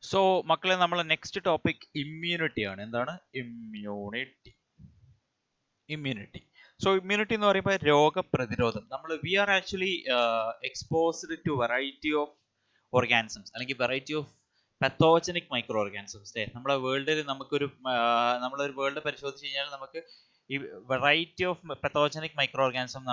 So മക്കളെ, നമ്മളെ next topic immunity ആണ്. എന്താണ് ഇമ്മ്യൂണിറ്റി? ഇമ്മ്യൂണിറ്റി. സോ ഇമ്മ്യൂണിറ്റി എന്ന് പറയുമ്പോൾ രോഗപ്രതിരോധം. We are actually exposed to variety of organisms, അല്ലെങ്കിൽ variety of pathogenic microorganisms. നമ്മളെ വേൾഡിൽ നമ്മളൊരു വേൾഡ് പരിശോധിച്ച് കഴിഞ്ഞാൽ നമുക്ക് ഈ variety of pathogenic microorganism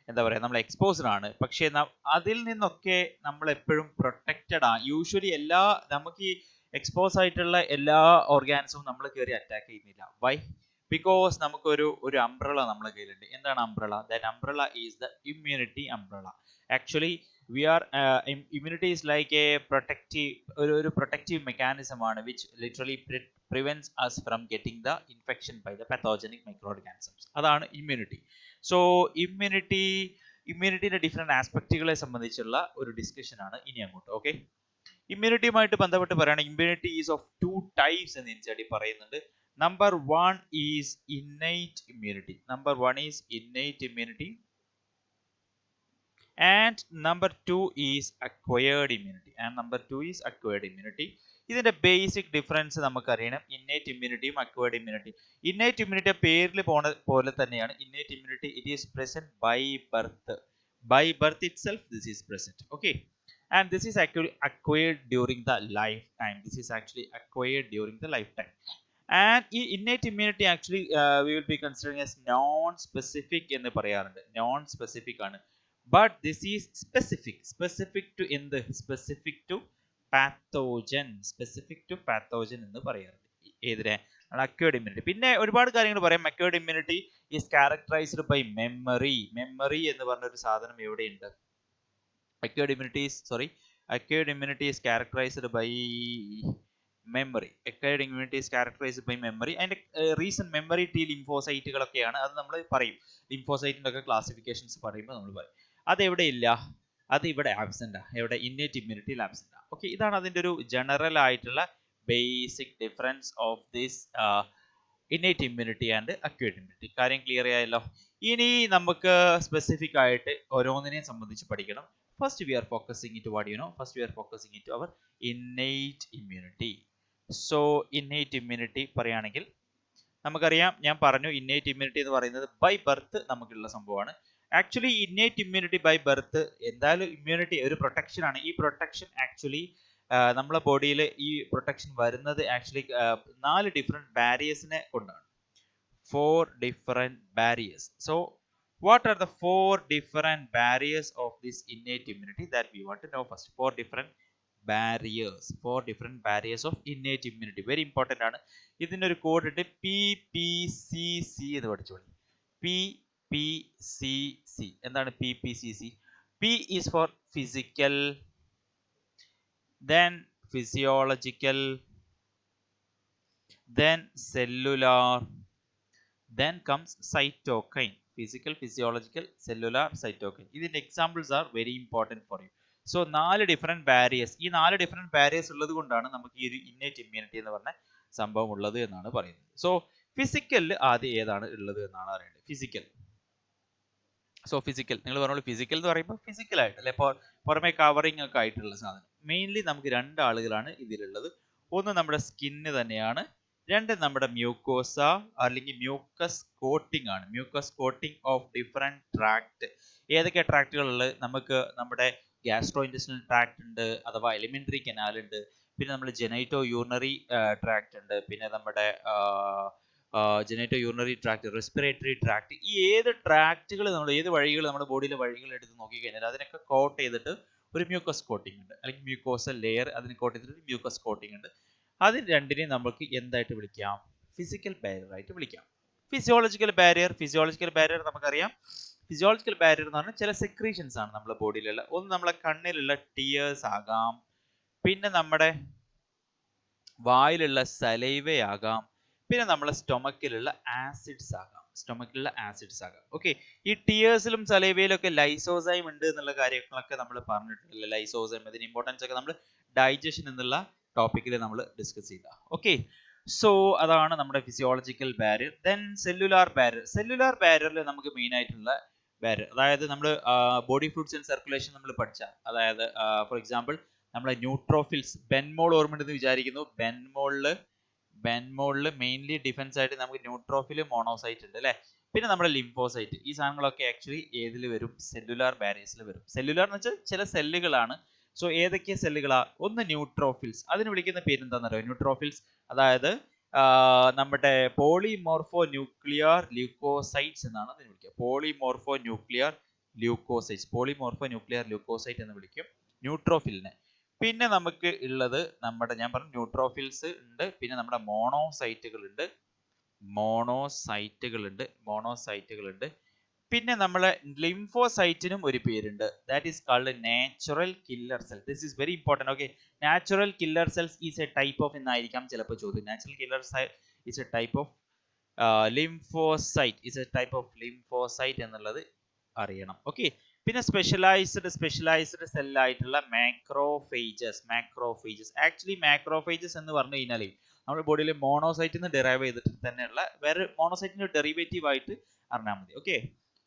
എന്താ പറയുക, നമ്മൾ എക്സ്പോസ്ഡ് ആണ്. പക്ഷേ അതിൽ നിന്നൊക്കെ നമ്മൾ എപ്പോഴും പ്രൊട്ടക്റ്റഡ് ആണ്. യൂഷ്വലി നമുക്ക് ഈ എക്സ്പോസ് ആയിട്ടുള്ള എല്ലാ ഓർഗാനിസവും നമ്മൾ കയറി അറ്റാക്ക് ചെയ്യുന്നില്ല. വൈ? ബിക്കോസ് നമുക്കൊരു അംബ്രല നമ്മളെ കയ്യിലുണ്ട്. എന്താണ് umbrella? That umbrella is the immunity umbrella. Actually immunity is like a ഒരു പ്രൊട്ടക്റ്റീവ് മെക്കാനിസം ആണ്, which literally prevents us from getting the infection by the pathogenic microorganisms. അതാണ് ഇമ്മ്യൂണിറ്റി. സോ ഇമ്മ്യൂണിറ്റിയുടെ ഡിഫറെന്റ് ആസ്പെക്റ്റുകളെ സംബന്ധിച്ചുള്ള ഒരു discussion ആണ് ഇനി അങ്ങോട്ട്. ഓക്കെ, ഇമ്മ്യൂണിറ്റിയുമായിട്ട് ബന്ധപ്പെട്ട് പറയുകയാണെങ്കിൽ ഇമ്മ്യൂണിറ്റി ഈസ് ഓഫ് 2 ടൈപ്സ് എന്ന് ഇൻസ്റ്റഡി പറയുന്നുണ്ട്. Number 1 is innate immunity. And number 2 is acquired immunity. ഇതിന്റെ ബേസിക് ഡിഫറൻസ് നമുക്കറിയണം. ഇന്നേറ്റ് ഇമ്മ്യൂണിറ്റിയും അക്വയർഡ് ഇമ്മ്യൂണിറ്റി. ഇന്നേറ്റ് ഇമ്മ്യൂണിറ്റി പേരിൽ പോലെ തന്നെയാണ്. Innate immunity it is present by birth itself this is present. Okay, and this is actually acquired during the lifetime. And innate immunity actually we will be considering as non specific എന്ന് പറയാറുണ്ട്. non specific ആണ്. But this is specific to pathogen എന്ന് പറയാറുണ്ട്. ഏതിനെ? Acquired immunity. പിന്നെ ഒരുപാട് കാര്യങ്ങൾ പറയാം. Acquired immunity is characterised by memory എന്ന് പറഞ്ഞ ഒരു സാധനം എവിടെയുണ്ട്? Acquired immunity is characterized by memory. അതിന്റെ റീസൺ മെമ്മറി ടി ലിംഫോസൈറ്റുകളൊക്കെയാണ്. അത് നമ്മൾ പറയും, ലിംഫോസൈറ്റിന്റെ ഒക്കെ ക്ലാസിഫിക്കേഷൻസ് പറയുമ്പോൾ നമ്മൾ പറയും. അതെവിടെ ഇല്ല? അത് ഇവിടെ ആബ്സെന്റ്. എവിടെ? Innate ഇമ്മ്യൂണിറ്റിയിൽ absent. ഓക്കെ, ഇതാണ് അതിന്റെ ഒരു ജനറൽ ആയിട്ടുള്ള basic difference of this innate immunity and acquired immunity. കാര്യം ക്ലിയർ ആയല്ലോ. ഇനി നമുക്ക് സ്പെസിഫിക് ആയിട്ട് ഓരോന്നിനെയും സംബന്ധിച്ച് പഠിക്കണം. First we are focusing into our innate immunity. So innate immunity പറയുകയാണെങ്കിൽ നമുക്കറിയാം, ഞാൻ പറഞ്ഞു innate immunity എന്ന് പറയുന്നത് ബൈ ബർത്ത് നമുക്കുള്ള സംഭവമാണ്. Actually innate immunity by birth എന്തായാലും ഇമ്മ്യൂണിറ്റി ഒരു പ്രൊട്ടക്ഷൻ ആണ്. ഈ പ്രൊട്ടക്ഷൻ ആക്ച്വലി നമ്മളെ ബോഡിയിൽ ഈ പ്രൊട്ടക്ഷൻ വരുന്നത് ആക്ച്വലി 4 ഡിഫറെന്റ് ബാരിയേഴ്സിനെ കൊണ്ടാണ്. 4 different barriers. So what are the 4 different barriers of this innate immunity that we want to know first? 4 different barriers of innate immunity. Very important ആണ്. ഇതിനൊരു code ഉണ്ട്, PPCC എന്ന് പഠിച്ചോളൂ. PPCC. എന്താണ് PPCC? P is for physical, then physiological, then cellular, then comes cytokine. Physical, physiological, cellular, cytokine. ഇതിന്റെ examples are very important for you. So 4 different barriers. ഈ 4 different barriers ഉള്ളത് കൊണ്ടാണ് നമുക്ക് ഈ ഒരു ഇന്നേറ്റ് ഇമ്മ്യൂണിറ്റി എന്ന് പറഞ്ഞ സംഭവം ഉള്ളത് എന്നാണ് പറയുന്നത്. സോ ഫിസിക്കലിൽ ആദ്യം ഏതാണ് ഉള്ളത് എന്നാണ് അറിയേണ്ടത്. ഫിസിക്കൽ. നിങ്ങൾ പറഞ്ഞോളൂ. ഫിസിക്കൽ എന്ന് പറയുമ്പോൾ ഫിസിക്കൽ ആയിട്ട് അല്ലെ, പുറമെ കവറിങ് ഒക്കെ ആയിട്ടുള്ള സാധനം. മെയിൻലി നമുക്ക് 2 ആളുകളാണ് ഇതിലുള്ളത്. ഒന്ന് നമ്മുടെ സ്കിന്ന് തന്നെയാണ്. 2 നമ്മുടെ മ്യൂക്കോസ അല്ലെങ്കിൽ മ്യൂക്കസ് കോട്ടിംഗ് ആണ്. Mucus coating of different tract. ഏതൊക്കെ ട്രാക്റ്റുകൾ ഉള്ളത്? നമുക്ക് നമ്മുടെ ഗ്യാസ്ട്രോ ഇൻറ്റെസ്റ്റിനൽ ട്രാക്ട് ഉണ്ട്, അഥവാ എലിമെന്ററി കനാൽ ഉണ്ട്. പിന്നെ നമ്മൾ ജെനൈറ്റോ യൂറിനറി ട്രാക്ട് ഉണ്ട്. പിന്നെ നമ്മുടെ ജെനൈറ്റോ യൂറിനറി ട്രാക്ട്, റെസ്പിറേറ്ററി ട്രാക്ട്. ഈ ഏത് ട്രാക്റ്റുകൾ ഏത് വഴികൾ നമ്മുടെ ബോഡിയിലെ വഴികൾ എടുത്ത് നോക്കിക്കഴിഞ്ഞാൽ അതിനൊക്കെ കോട്ട് ചെയ്തിട്ട് ഒരു മ്യൂക്കസ് കോട്ടിംഗ് ഉണ്ട്, അല്ലെങ്കിൽ മ്യൂക്കോസൽ ലെയർ അതിന് കോട്ട് ചെയ്തിട്ട് മ്യൂക്കസ് കോട്ടിംഗ് ഉണ്ട്. അത് രണ്ടിനെയും നമുക്ക് എന്തായിട്ട് വിളിക്കാം? ഫിസിക്കൽ ബാരിയർ ആയിട്ട് വിളിക്കാം. ഫിസിയോളജിക്കൽ ബാരിയർ നമുക്കറിയാം. ഫിസിയോളജിക്കൽ ബാരിയർ എന്ന് പറഞ്ഞാൽ ചില സെക്രീഷൻസ് ആണ് നമ്മുടെ ബോഡിയിലുള്ള. ഒന്ന് നമ്മളെ കണ്ണിലുള്ള ടിയേഴ്സ് ആകാം, പിന്നെ നമ്മുടെ വായിലുള്ള സലൈവ ആകാം, പിന്നെ നമ്മളെ സ്റ്റൊമക്കിലുള്ള ആസിഡ്സ് ആകാം. ഓക്കെ, ഈ ടിയേഴ്സിലും സലൈവയിലും ഒക്കെ ലൈസോസൈം ഉണ്ട് എന്നുള്ള കാര്യങ്ങളൊക്കെ നമ്മൾ പറഞ്ഞിട്ടുണ്ടല്ലോ. ലൈസോസൈം, അതിന്റെ ഇമ്പോർട്ടൻസ് ഒക്കെ നമ്മൾ ഡൈജഷൻ എന്നുള്ള ടോപ്പിക്കിൽ നമ്മൾ ഡിസ്കസ് ചെയ്ത. ഓക്കെ, സോ അതാണ് നമ്മുടെ ഫിസിയോളജിക്കൽ ബാരിയർ. ദെൻ സെല്ലുലാർ ബാരിയറിൽ നമുക്ക് മെയിൻ ആയിട്ടുള്ള ബാരിയർ, അതായത് നമ്മൾ ബോഡി ഫ്ലൂയിഡ്സ് ആൻഡ് സർക്കുലേഷൻ നമ്മൾ പഠിച്ച, അതായത് ഫോർ എക്സാമ്പിൾ നമ്മളെ ന്യൂട്രോഫിൽസ്. ബെൻമോൾ ഓർമ്മയുണ്ടെന്ന് വിചാരിക്കുന്നു. ബെൻമോളിൽ മെയിൻലി ഡിഫൻസ് ആയിട്ട് നമുക്ക് ന്യൂട്രോഫിൽ, മോണോസൈറ്റ് ഉണ്ട് അല്ലേ. പിന്നെ നമ്മുടെ ലിംഫോസൈറ്റ്. ഈ സാധനങ്ങളൊക്കെ ആക്ച്വലി ഏതിൽ വരും? സെല്ലുലാർ ബാരിയേഴ്സിൽ വരും. സെല്ലുലാർ എന്ന് വെച്ചാൽ ചില സെല്ലുകളാണ്. സോ ഏതൊക്കെ സെല്ലുകളാ? ഒന്ന് ന്യൂട്രോഫിൽസ്. അതിന് വിളിക്കുന്ന പേര് എന്താണെന്നറിയോ? ന്യൂട്രോഫിൽസ്, അതായത് നമ്മുടെ പോളിമോർഫോ ന്യൂക്ലിയർ ല്യൂക്കോസൈറ്റ്സ് എന്നാണ് അതിന് വിളിക്കുക. പോളിമോർഫോ ന്യൂക്ലിയർ ല്യൂക്കോസൈറ്റ് എന്ന് വിളിക്കും ന്യൂട്രോഫിലിനെ. പിന്നെ നമുക്ക് ഉള്ളത് നമ്മുടെ, ഞാൻ പറഞ്ഞു ന്യൂട്രോഫിൽസ് ഉണ്ട്, പിന്നെ നമ്മുടെ മോണോസൈറ്റുകൾ ഉണ്ട്. പിന്നെ നമ്മളെ ലിംഫോസൈറ്റിനും ഒരു പേരുണ്ട്. That is called natural killer cell. This is very important. Okay, natural killer cells is a type of എന്നായിരിക്കാം ചിലപ്പോൾ ചോദ്യം. Natural killer cell is a type of lymphocyte എന്നുള്ളത് അറിയണം. ഓക്കെ, പിന്നെ സ്പെഷ്യലൈസ്ഡ് സെല്ലായിട്ടുള്ള മാക്രോഫേജസ്. ആക്ച്വലി മാക്രോഫേജസ് എന്ന് പറഞ്ഞു കഴിഞ്ഞാൽ നമ്മുടെ ബോഡിയിൽ മോണോസൈറ്റിൽ നിന്ന് ഡെറൈവ് ചെയ്തിട്ട് തന്നെയുള്ള വേറെ മോണോസൈറ്റിന്റെ ഡെറിവേറ്റീവ് ആയിട്ട് അറിഞ്ഞാൽ മതി. ഓക്കെ,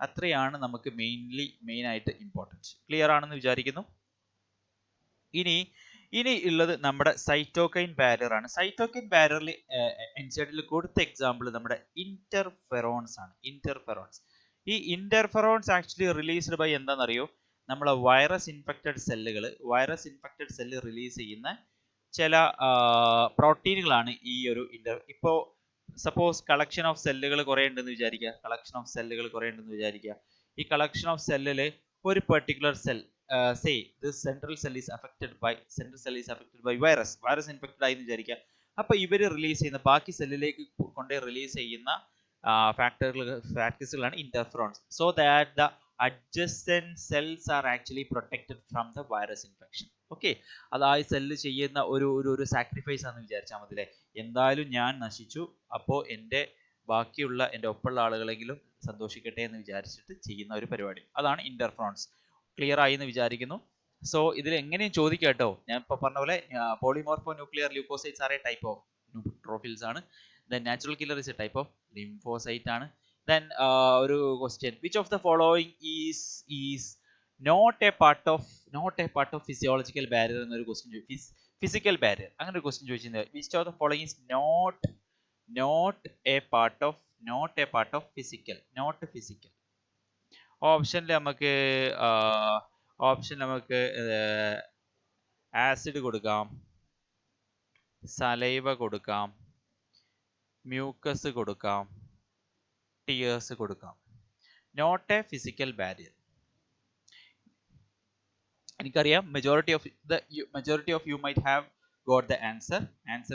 അത്രയാണ് നമുക്ക് മെയിൻ ആയിട്ട് ഇമ്പോർട്ടൻറ്റ്. ക്ലിയർ ആണെന്ന് വിചാരിക്കുന്നു. ഇനി ഉള്ളത് നമ്മുടെ സൈറ്റോകൈൻ ബാരിയർ ആണ്. സൈറ്റോകൈൻ ബാരിയറിൽ എൻസൈഡിൽ കൊടുത്ത എക്സാമ്പിൾ നമ്മുടെ ഇന്റർഫെറോൺസ് ആണ്. ഈ ഇന്റർഫെറോൺസ് ആക്ച്വലി റിലീസ്ഡ് ബൈ എന്താണെന്നറിയോ? നമ്മളെ വൈറസ് ഇൻഫെക്റ്റഡ് സെല്ല് റിലീസ് ചെയ്യുന്ന ചില പ്രോട്ടീനുകളാണ് ഈ ഒരു ഇപ്പോൾ സപ്പോസ് കളക്ഷൻ ഓഫ് സെല്ലുകൾ കുറേ ഉണ്ടെന്ന് വിചാരിക്കുക. ഈ കളക്ഷൻ ഓഫ് സെല്ലിൽ ഒരു particular cell, say this central cell is affected by virus infected ആയി എന്ന് വിചാരിക്കുക. അപ്പോൾ ഇവർ റിലീസ് ചെയ്യുന്ന ബാക്കി സെല്ലിലേക്ക് കൊണ്ടുപോയി റിലീസ് ചെയ്യുന്ന ഫാക്ടേഴ്സുകളാണ് interferons. So that the adjacent cells are actually protected from the virus infection. Okay, അതായത് സെല്ല് ചെയ്യുന്ന ഒരു സാക്രിഫൈസ് ആണെന്ന് വിചാരിച്ചാൽ മതി അല്ലേ. എന്തായാലും ഞാൻ നശിച്ചു, അപ്പോൾ എൻ്റെ ബാക്കിയുള്ള എൻ്റെ ഒപ്പമുള്ള ആളുകളെങ്കിലും സന്തോഷിക്കട്ടെ എന്ന് വിചാരിച്ചിട്ട് ചെയ്യുന്ന ഒരു പരിപാടി, അതാണ് ഇന്റർഫെറോൺസ്. ക്ലിയർ ആയി എന്ന് വിചാരിക്കുന്നു. സോ ഇതിൽ എങ്ങനെയും ചോദിക്കാം കേട്ടോ. ഞാൻ ഇപ്പോൾ പറഞ്ഞ പോലെ polymorphonuclear leucocytes are a type of neutrophils ആണ്. Then natural killer is a type of lymphocyte ആണ്. Then ഒരു question, which of the following is not a part of physiological barrier എന്നൊരു ക്വസ്റ്റ്യൻ ചോദിച്ചു. ഫിസിക്കൽ ബാരിയർ, അങ്ങനെ ഒരു question ചോദിച്ചിട്ടുണ്ട്. which of the following is not a part of physical. ഓപ്ഷനിൽ നമുക്ക് acid കൊടുക്കാം, സലൈവ കൊടുക്കാം, മ്യൂക്കസ് കൊടുക്കാം, ടിയേഴ്സ് കൊടുക്കാം. Not a physical barrier. എനിക്കറിയാം majority of you might have got the answer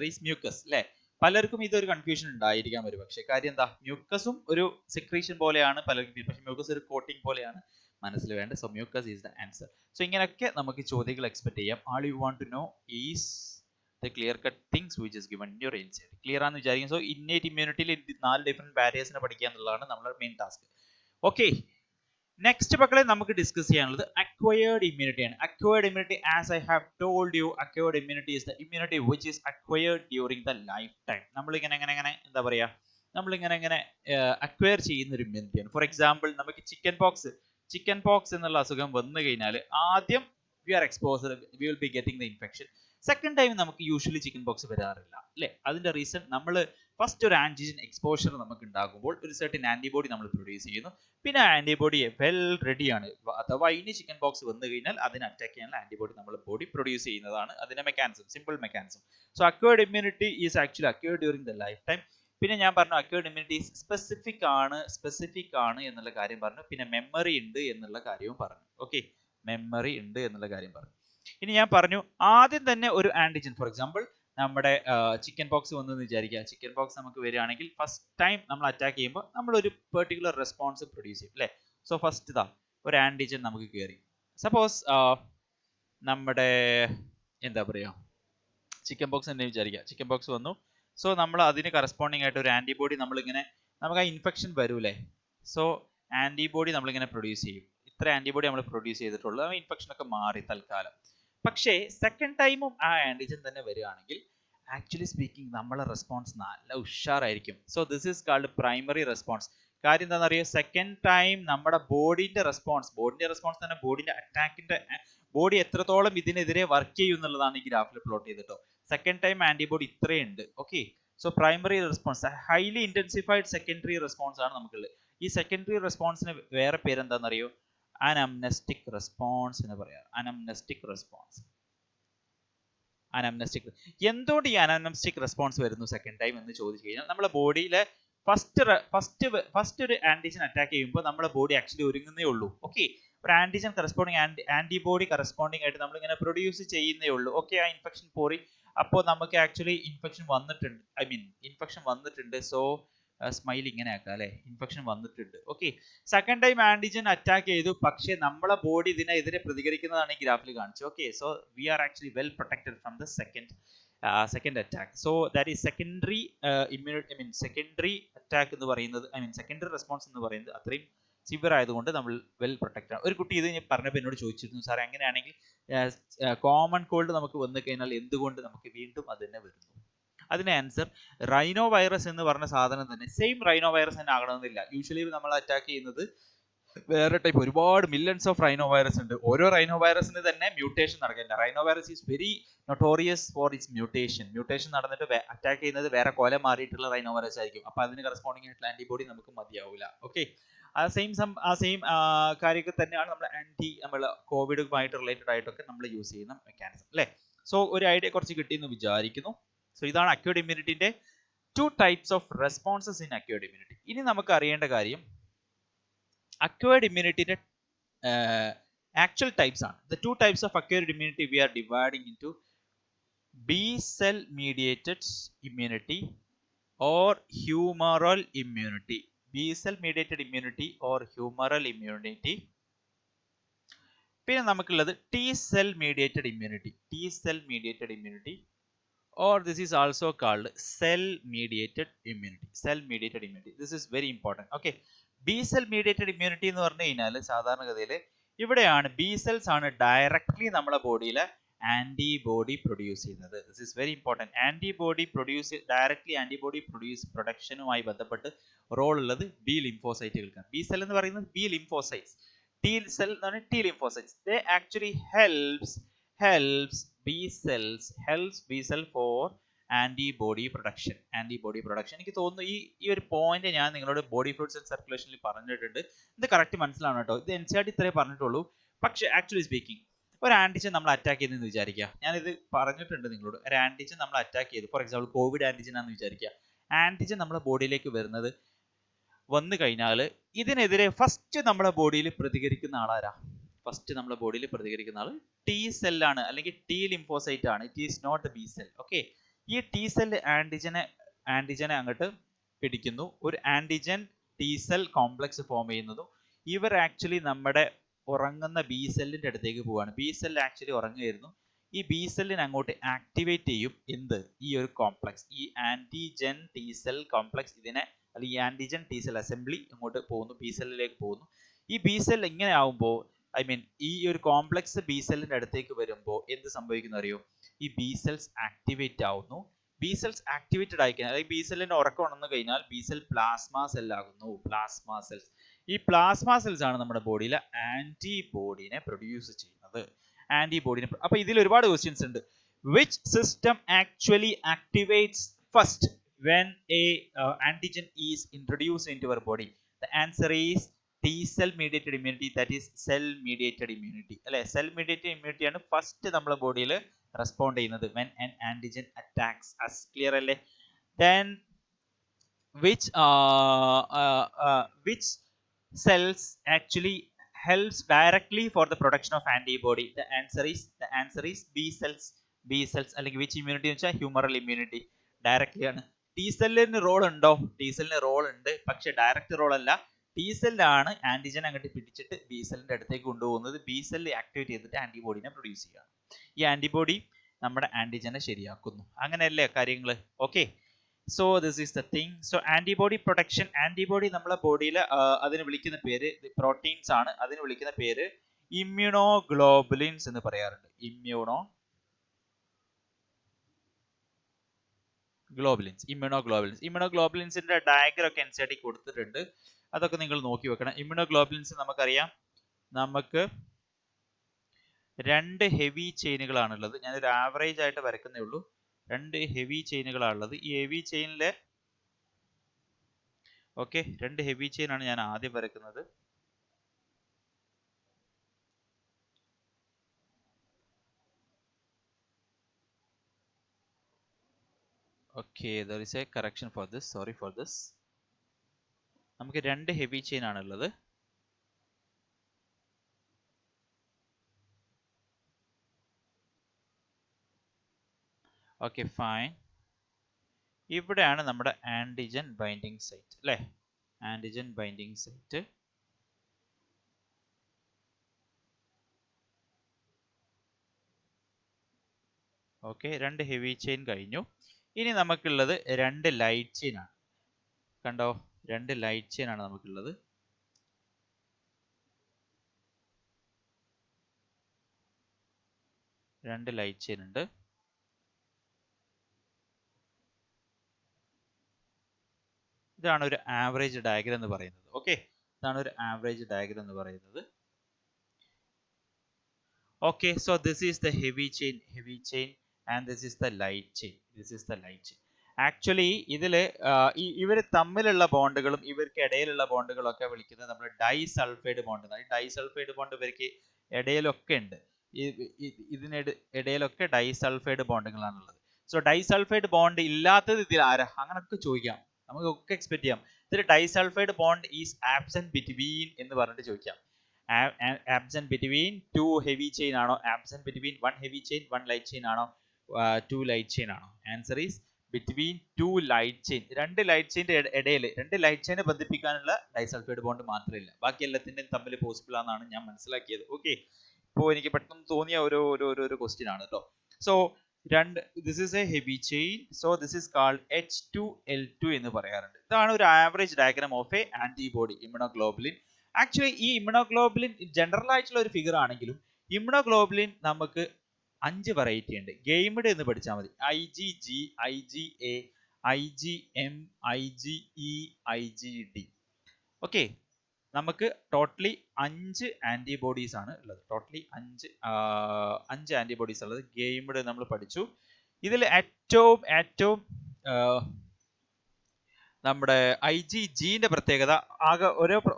is mucus അല്ലേ. പലർക്കും ഇതൊരു കൺഫ്യൂഷൻ ഉണ്ടായിരിക്കാം ഒരു പക്ഷേ. കാര്യം എന്താ, മ്യൂക്കസും ഒരു സെക്രീഷൻ പോലെയാണ് പലർക്കും, പക്ഷേ മ്യൂക്കസ് ഒരു കോട്ടിംഗ് പോലെയാണ് മനസ്സിൽ വേണ്ടത്. So mucus is the answer. So ഇങ്ങനെയൊക്കെ നമുക്ക് ചോദ്യങ്ങൾ എക്സ്പെക്ട് ചെയ്യാം. All you want to know is the clear cut things which is given in your NCERT. Clear ആണെന്ന് വിചാരിക്കുന്നു. സോ ഇന്നേറ്റ് ഇമ്മ്യൂണിറ്റിയിൽ 4 ഡിഫറെന്റ് ബാരിയേഴ്സിനെ പഠിക്കുക എന്നുള്ളതാണ് നമ്മുടെ മെയിൻ ടാസ്ക്. ഓക്കെ, നെക്സ്റ്റ് മക്കളെ നമുക്ക് ഡിസ്കസ് ചെയ്യാനുള്ളത് അക്വയർഡ് ഇമ്മ്യൂണിറ്റി ആണ്. Acquired immunity, as I have told you, acquired immunity is the immunity which is acquired during the life time. നമ്മളിങ്ങനെ എന്താ പറയുക, നമ്മളിങ്ങനെ അക്വയർ ചെയ്യുന്ന ഒരു ഇമ്മ്യൂണിറ്റിയാണ്. ഫോർ എക്സാമ്പിൾ, നമുക്ക് ചിക്കൻ പോക്സ് എന്നുള്ള അസുഖം വന്നു കഴിഞ്ഞാൽ ആദ്യം we will be getting the infection. Second time നമുക്ക് യൂഷ്വലി ചിക്കൻ ബോക്സ് വരാറില്ല അല്ലേ. അതിന്റെ റീസൺ, നമ്മൾ ഫസ്റ്റ് ഒരു ആന്റിജൻ എക്സ്പോഷർ നമുക്ക് ഉണ്ടാകുമ്പോൾ ഒരു സർട്ടൻ ആന്റിബോഡി നമ്മൾ പ്രൊഡ്യൂസ് ചെയ്യുന്നു. പിന്നെ ആന്റിബോഡി വെൽ റെഡിയാണ്, അഥവാ ഇനി ചിക്കൻ ബോക്സ് വന്നു കഴിഞ്ഞാൽ അതിനെ അറ്റാക്ക് ചെയ്യാനുള്ള ആന്റിബോഡി നമ്മുടെ ബോഡി പ്രൊഡ്യൂസ് ചെയ്യുന്നതാണ് അതിന്റെ mechanism, simple mechanism. So acquired immunity is actually acquired during the life time. പിന്നെ ഞാൻ പറഞ്ഞു അക്വയർഡ് ഇമ്മ്യൂണിറ്റി സ്പെസിഫിക് ആണ് എന്നുള്ള കാര്യം പറഞ്ഞു. പിന്നെ മെമ്മറി ഉണ്ട് എന്നുള്ള കാര്യവും പറഞ്ഞു. ഓക്കെ, മെമ്മറി ഉണ്ട് എന്നുള്ള കാര്യം പറഞ്ഞു. ഇനി ഞാൻ പറഞ്ഞു ആദ്യം തന്നെ ഒരു ആന്റിജൻ, ഫോർ എക്സാമ്പിൾ നമ്മുടെ ചിക്കൻ ബോക്സ് വന്നെന്ന് വിചാരിക്കുക. ചിക്കൻ ബോക്സ് നമുക്ക് വരികയാണെങ്കിൽ ഫസ്റ്റ് ടൈം നമ്മൾ അറ്റാക്ക് ചെയ്യുമ്പോൾ നമ്മൾ ഒരു പെർട്ടിക്കുലർ റെസ്പോൺസ് പ്രൊഡ്യൂസ് ചെയ്യും അല്ലേ. സോ ഫസ്റ്റ് ഒരു ആന്റിജൻ നമുക്ക് കയറി. സപ്പോസ് നമ്മുടെ എന്താ പറയുക, ചിക്കൻ ബോക്സ് തന്നെ വിചാരിക്കുക. ചിക്കൻ ബോക്സ് വന്നു. സോ നമ്മൾ അതിന് കറസ്പോണ്ടിങ് ആയിട്ട് ഒരു ആന്റിബോഡി നമുക്ക് ആ ഇൻഫെക്ഷൻ വരൂലേ. സോ ആന്റിബോഡി നമ്മളിങ്ങനെ പ്രൊഡ്യൂസ് ചെയ്യും. ഇത്ര ആന്റിബോഡി നമ്മൾ പ്രൊഡ്യൂസ് ചെയ്തിട്ടുള്ളൂ, ആ ഇൻഫെക്ഷൻ ഒക്കെ മാറി തൽക്കാലം. പക്ഷേ സെക്കൻഡ് ടൈമും ആ ആന്റിജൻ തന്നെ വരികയാണെങ്കിൽ ആക്ച്വലി സ്പീക്കിംഗ് നമ്മളെ റെസ്പോൺസ് നല്ല ഉഷാറായിരിക്കും. So this is called primary response. കാര്യം എന്താണെന്ന് അറിയോ, സെക്കൻഡ് ടൈം നമ്മുടെ ബോഡിന്റെ റെസ്പോൺസ് തന്നെ ബോഡിന്റെ ബോഡി എത്രത്തോളം ഇതിനെതിരെ വർക്ക് ചെയ്യും എന്നുള്ളതാണ് ഈ ഗ്രാഫിൽ പ്ലോട്ട് ചെയ്തിട്ടോ. സെക്കൻഡ് ടൈം ആന്റിബോഡി ഇത്രയുണ്ട്. Okay, so primary response, highly intensified secondary response ആണ് നമുക്കുള്ളത്. ഈ സെക്കൻഡറി റെസ്പോൺസിന് വേറെ പേരെന്താണെന്നറിയോ? അനംനെസ്റ്റിക് റെസ്പോൺസ് എന്ന് പറയാം. അനംനെസ്റ്റിക് റെസ്പോൺസ്. അനംനെസ്റ്റിക്. എന്തുകൊണ്ട് ഈ അനംനെസ്റ്റിക് റെസ്പോൺസ് വരുന്നു സെക്കൻഡ് ടൈം എന്ന് ചോദിച്ചു കഴിഞ്ഞാൽ, നമ്മുടെ ബോഡിയിലെ ഫസ്റ്റ് ഒരു ആന്റിജൻ അറ്റാക്ക് ചെയ്യുമ്പോൾ നമ്മുടെ ബോഡി ആക്ച്വലി ഒരുങ്ങുന്നേ ഉള്ളൂ. ഓക്കെ, ഒരു ആന്റിജൻ കറസ്പോണ്ടിങ് ആന്റിബോഡി കറസ്പോണ്ടിങ് ആയിട്ട് നമ്മൾ ഇങ്ങനെ പ്രൊഡ്യൂസ് ചെയ്യുന്നേ ഉള്ളൂ. ഓക്കെ, ആ ഇൻഫെക്ഷൻ പോറി, അപ്പോൾ നമുക്ക് ആക്ച്വലി ഇൻഫെക്ഷൻ വന്നിട്ടുണ്ട്, ഇൻഫെക്ഷൻ വന്നിട്ടുണ്ട്. സോ സ്മൈൽ ഇങ്ങനെ ആക്കാം അല്ലെ, ഇൻഫെക്ഷൻ വന്നിട്ടുണ്ട്. Okay, second time antigen attack ചെയ്തു, പക്ഷേ നമ്മളെ ബോഡി ഇതിനെതിരെ പ്രതികരിക്കുന്നതാണ് ഈ ഗ്രാഫിൽ കാണിച്ചത്. Okay, so we are actually well protected from the second attack. So that is secondary immunity, secondary attack എന്ന് പറയുന്നത്, സെക്കൻഡറി റെസ്പോൺസ് എന്ന് പറയുന്നത് അത്രയും സിവിയർ ആയതുകൊണ്ട് നമ്മൾ വെൽ പ്രൊട്ടക്റ്റഡ് ആണ്. ഒരു കുട്ടി ഇത് ഞാൻ പറഞ്ഞപ്പോൾ എന്നോട് ചോദിച്ചിരുന്നു, സാർ അങ്ങനെയാണെങ്കിൽ കോമൺ കോൾഡ് നമുക്ക് വന്നു കഴിഞ്ഞാൽ എന്തുകൊണ്ട് നമുക്ക് വീണ്ടും അത് തന്നെ വരുന്നു? അതിന് ആൻസർ, റൈനോ വൈറസ് എന്ന് പറഞ്ഞ സാധനം തന്നെ സെയിം റൈനോ വൈറസ് തന്നെ ആകണമെന്നില്ല. യൂഷ്വലി നമ്മൾ അറ്റാക്ക് ചെയ്യുന്നത് വേറെ ടൈപ്പ്, ഒരുപാട് മില്യൺസ് ഓഫ് റൈനോ വൈറസ് ഉണ്ട്. ഓരോ റൈനോ വൈറസിന് തന്നെ മ്യൂട്ടേഷൻ നടക്കില്ല. Rhino virus is very notorious for its mutation നടന്നിട്ട് അറ്റാക്ക് ചെയ്യുന്നത് വേറെ കൊല മാറിയിട്ടുള്ള റൈനോ വൈറസ് ആയിരിക്കും. അപ്പൊ അതിന് കറസ്പോണ്ടിങ് ആയിട്ടുള്ള ആന്റിബോഡി നമുക്ക് മതിയാവില്ല. ഓക്കെ, ആ സെയിം കാര്യങ്ങൾ തന്നെയാണ് നമ്മൾ കോവിഡുമായിട്ട് റിലേറ്റഡ് ആയിട്ടൊക്കെ നമ്മൾ യൂസ് ചെയ്യുന്ന മെക്കാനിസം അല്ലേ. സോ ഒരു ഐഡിയ കുറച്ച് കിട്ടിയെന്ന് വിചാരിക്കുന്നു. സോ ഇതാണ് acquired ഇമ്മ്യൂണിറ്റിന്റെ 2 types of responses in acquired immunity. ഇനി നമുക്ക് അറിയേണ്ട കാര്യം acquired immunity actual types ആണ്. The 2 types of acquired immunity we are dividing into B cell mediated immunity or humoral immunity. B cell mediated immunity or humoral immunity. പിന്നെ നമുക്കുള്ളത് T cell mediated immunity. T cell mediated immunity. Or this is also called cell mediated immunity. Cell mediated immunity. This is very important. Okay. B cell mediated immunity എന്ന് പറഞ്ഞു കഴിഞ്ഞാൽ സാധാരണഗതിയിൽ ഇവിടെയാണ് B cells ആണ് directly നമ്മുടെ ബോഡിയിൽ antibody produce ചെയ്യുന്നത്. This is very important. Antibody directly antibody പ്രൊഡക്ഷനുമായി ബന്ധപ്പെട്ട് റോൾ ഉള്ളത് B ലിംഫോസൈറ്റുകൾക്കാണ്. B cell എന്ന് പറയുന്നത് B ലിംഫോസൈറ്റ്സ്. T cell എന്ന് പറഞ്ഞാൽ T lymphocytes. They actually helps B cell for antibody production. എനിക്ക് തോന്നുന്നു ഈ ഒരു പോയിന്റ് ഞാൻ നിങ്ങളോട് ബോഡി ഫ്ലൂയിഡ്സ് ആൻഡ് സർക്കുലേഷനിൽ പറഞ്ഞിട്ടുണ്ട്. ഇത് കറക്റ്റ് മനസ്സിലാണ് കേട്ടോ. ഇത് NCERT ഇത്രേ പറഞ്ഞിട്ടുള്ളൂ. പക്ഷെ ആക്ച്വലി സ്പീക്കിംഗ് ഒരു ആന്റിജൻ നമ്മൾ അറ്റാക്ക് ചെയ്തെന്ന് വിചാരിക്കുക. ഞാനിത് പറഞ്ഞിട്ടുണ്ട് നിങ്ങളോട്. ഒരു ആന്റിജൻ നമ്മൾ അറ്റാക്ക് ചെയ്തു, ഫോർ എക്സാമ്പിൾ കോവിഡ് ആന്റിജൻ ആണെന്ന് വിചാരിക്കുക. ആന്റിജൻ നമ്മുടെ ബോഡിയിലേക്ക് വന്നു കഴിഞ്ഞാൽ ഇതിനെതിരെ ഫസ്റ്റ് നമ്മുടെ ബോഡിയിൽ പ്രതികരിക്കുന്ന ആളാരാ? ഫസ്റ്റ് നമ്മുടെ ബോഡിയിൽ പ്രതികരിക്കുന്ന ആൾ T സെല്ലാണ് അല്ലെങ്കിൽ T ലിംഫോസൈറ്റ് ആണ്. It is not B cell. Okay, ഈ T സെൽ ആന്റിജനെ അങ്ങോട്ട് പിടിക്കുന്നു. ഒരു antigen T cell complex form ചെയ്യുന്നതും ഇവർ ആക്ച്വലി നമ്മുടെ ഉറങ്ങുന്ന B സെല്ലിന്റെ അടുത്തേക്ക് പോവാണ്. B സെൽ ആക്ച്വലി ഉറങ്ങുകയായിരുന്നു. ഈ B സെല്ലിനെ അങ്ങോട്ട് ആക്ടിവേറ്റ് ചെയ്യും. എന്ത്? ഈ ഒരു കോംപ്ലക്സ്, ഈ ആന്റിജൻ T സെൽ കോംപ്ലക്സ് ഇതിനെ അല്ലെങ്കിൽ ഈ ആന്റിജൻ T സെൽ അസംബ്ലി അങ്ങോട്ട് പോകുന്നു, B സെല്ലിലേക്ക് പോകുന്നു. ഈ B സെൽ ഇങ്ങനെ ആവുമ്പോൾ ഈ ഒരു കോംപ്ലക്സ് B സെല്ലിന്റെ അടുത്തേക്ക് വരുമ്പോൾ എന്ത് സംഭവിക്കുന്നു അറിയോ? ഈ B സെൽസ് ആക്ടിവേറ്റ് ആവുന്നു. B സെൽസ് ആക്ടിവേറ്റഡ് ആയി കഴിഞ്ഞാൽ, അതായത് B സെല്ലിന്റെ ഉറക്കം ഉണർന്നു കഴിഞ്ഞാൽ B സെൽ പ്ലാസ്മ സെൽ ആകുന്നു. പ്ലാസ്മ സെൽസ്, ഈ പ്ലാസ്മ സെൽസ് ആണ് നമ്മുടെ ബോഡിയിലെ ആന്റിബോഡിനെ പ്രൊഡ്യൂസ് ചെയ്യുന്നത്. അപ്പൊ ഇതിൽ ഒരുപാട് ക്വസ്റ്റ്യൻസ് ഉണ്ട്. Which system actually activates first when a antigen is introduced into our body? The answer is T cell mediated immunity, that is cell mediated immunity. അല്ലെ, cell mediated immunity ആണ് first നമ്മുടെ ബോഡിയിൽ respond ചെയ്യുന്നത് when an antigen attacks us. Clear അല്ലേ? Then which cells actually helps directly for the production of antibody? The answer is B cells. അല്ലെങ്കിൽ which immunity എന്ന് വെച്ചാൽ humoral immunity. Directly ആണ്. T സെല്ലിന് റോൾ ഉണ്ടോ? T സെല്ലിന് role ഉണ്ട്, പക്ഷെ ഡയറക്റ്റ് റോൾ അല്ല. T സെല്ലാണ് ആന്റിജൻ അങ്ങോട്ട് പിടിച്ചിട്ട് B സെല്ലിന്റെ അടുത്തേക്ക് കൊണ്ടുപോകുന്നത്. B സെല്ല് ആക്ടിവേറ്റ് ചെയ്തിട്ട് ആന്റിബോഡിനെ പ്രൊഡ്യൂസ് ചെയ്യുക. ഈ ആന്റിബോഡി നമ്മുടെ ആന്റിജനെ ശരിയാക്കുന്നു. അങ്ങനെയല്ലേ കാര്യങ്ങൾ? Okay, so this is the thing. So antibody protection, antibody നമ്മളെ ബോഡിയിൽ അതിന് വിളിക്കുന്ന പേര് പ്രോട്ടീൻസ് ആണ്. അതിന് വിളിക്കുന്ന പേര് ഇമ്മ്യൂണോഗ്ലോബുലിൻസ് എന്ന് പറയാറുണ്ട്. ഇമ്മ്യൂണോഗ്ലോബുലിൻസിന്റെ ഡയഗ്രം ഒക്കെ NCERT കൊടുത്തിട്ടുണ്ട്. അതൊക്കെ നിങ്ങൾ നോക്കി വെക്കണം. ഇമ്മ്യൂണോഗ്ലോബുലിൻസ് നമുക്കറിയാം, നമുക്ക് രണ്ട് ഹെവി ചെയിനുകളാണുള്ളത്. ഞാനൊരു ആവറേജ് ആയിട്ട് വരക്കുന്നേ ഉള്ളൂ. രണ്ട് ഹെവി ചെയിനുകളാണുള്ളത്. ഈ ഹെവി ചെയിനിലെ ഓക്കെ, രണ്ട് ഹെവി ചെയിൻ ആണ് ഞാൻ ആദ്യം വരക്കുന്നത്. Okay, there is a correction for this, sorry for this. നമുക്ക് രണ്ട് ഹെവി ചെയിൻ ആണുള്ളത്. Okay fine. ഇവിടെയാണ് നമ്മുടെ ആന്റിജൻ ബൈൻഡിങ് സൈറ്റ് അല്ലേ? Antigen binding site. ഓക്കെ, രണ്ട് ഹെവി ചെയിൻ കഴിഞ്ഞു. ഇനി നമുക്കുള്ളത് രണ്ട് ലൈറ്റ് ചെയിൻ ആണ്. കണ്ടോ, രണ്ട് ലൈറ്റ് ചെയിൻ ആണ് നമുക്കുള്ളത്. രണ്ട് ലൈറ്റ് ചെയിൻ ഉണ്ട്. ഇതാണ് ഒരു ആവറേജ് ഡയഗ്രം എന്ന് പറയുന്നത്. ഓക്കെ, ഇതാണ് ഒരു ആവറേജ് ഡയഗ്രം എന്ന് പറയുന്നത്. Okay, so this is the heavy chain and this is the light chain. Actually ഇതിൽ ഇവർ തമ്മിലുള്ള ബോണ്ടുകളും ഇവർക്ക് ഇടയിലുള്ള ബോണ്ടുകളും ഒക്കെ വിളിക്കുന്നത് നമ്മൾ ഡൈസൾഫൈഡ് ബോണ്ട് എന്നാണ്. ഡൈസൾഫൈഡ് ബോണ്ട് ഇവർക്ക് ഇടയിലൊക്കെ ഉണ്ട്. ഇടയിലൊക്കെ ഡൈസൾഫൈഡ് ബോണ്ടുകളാണുള്ളത്. സോ ഡൈസൾഫൈഡ് ബോണ്ട് ഇല്ലാത്തത് ഇതിൽ ആരാ, അങ്ങനൊക്കെ ചോദിക്കാം, നമുക്കൊക്കെ എക്സ്പെക്ട് ചെയ്യാം. ഇതിൽ disulphide bond is absent between എന്ന് പറഞ്ഞിട്ട് ചോദിക്കാം. Absent between two heavy chain ആണോ, absent between one heavy chain one light chain ആണോ, ടു ലൈറ്റ് ചെയിൻ ആണോ? Answer is between two light chain. രണ്ട് ലൈറ്റ് ചെയിൻ്റെ ഇടയിൽ രണ്ട് ലൈറ്റ് ചെയിനെ ബന്ധിപ്പിക്കാനുള്ള ഡൈസൾഫൈഡ് ബോണ്ട് മാത്രമില്ല, ബാക്കി എല്ലാത്തിൻ്റെയും തമ്മിൽ പോസിബിൾ ആണെന്നാണ് ഞാൻ മനസ്സിലാക്കിയത്. ഓക്കെ, ഇപ്പോൾ എനിക്ക് പെട്ടെന്ന് തോന്നിയ ഒരു ക്വസ്റ്റ്യൻ ആണ് കേട്ടോ. So this is A heavy chain, so this is called H2L2 എന്ന് പറയാറുണ്ട്. ഇതാണ് ഒരു average diagram of A antibody immunoglobulin. Actually ഈ ഇമ്യൂണോഗ്ലോബുലിൻ ജനറൽ ആയിട്ടുള്ള ഒരു ഫിഗർ ആണെങ്കിലും ഇമ്യൂണോഗ്ലോബുലിൻ നമുക്ക് 5 വെറൈറ്റി ഉണ്ട്. ഗെയിംഡ് എന്ന് പഠിച്ചാൽ മതി. IgG, IgA, IgM, IgE, IgD. Okay, നമുക്ക് ടോട്ടലി 5 ആന്റിബോഡീസ് ആണ് ഉള്ളത്. ടോട്ടലി 5 ആന്റിബോഡീസ് ഉള്ളത്. ഗെയിംഡ് നമ്മൾ പഠിച്ചു. ഇതിൽ ഏറ്റവും നമ്മുടെ IgGന്റെ പ്രത്യേകത, ആകെ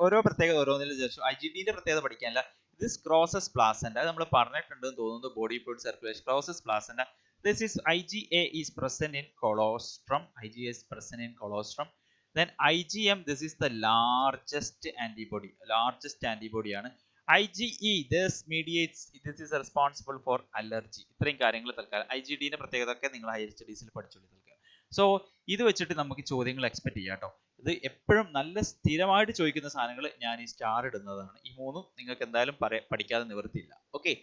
ഓരോ പ്രത്യേകത ഓരോന്നിൽ വിചാരിച്ചു. IgDന്റെ പ്രത്യേകത പഠിക്കാനില്ല. ഇത് ക്രോസസ് പ്ലാസന്റ, അത് നമ്മൾ പറഞ്ഞിട്ടുണ്ടെന്ന് തോന്നുന്നു. Body fluid circulation, crosses placenta. This is IgA is present in colostrum. IgA is present in colostrum. Then IgM, this is the largest antibody ആണ്. IgE, this is responsible for allergy. ഇത്രയും കാര്യങ്ങൾ തൽക്കാലം. IgDന്റെ പ്രത്യേകത ഒക്കെ നിങ്ങൾ ഹയർ സ്റ്റഡീസിൽ പഠിച്ചോളൂ തൽക്കാലം. So ഇത് വെച്ചിട്ട് നമുക്ക് ചോദ്യങ്ങൾ എക്സ്പെക്ട് ചെയ്യാം കേട്ടോ. ഇത് എപ്പോഴും നല്ല സ്ഥിരമായിട്ട് ചോദിക്കുന്ന സാധനങ്ങൾ ഞാൻ ഈ സ്റ്റാർ ഇടുന്നതാണ്. ഈ മൂന്നും നിങ്ങൾക്ക് എന്തായാലും പഠിക്കാതെ നിവൃത്തിയില്ല. ഓക്കെ,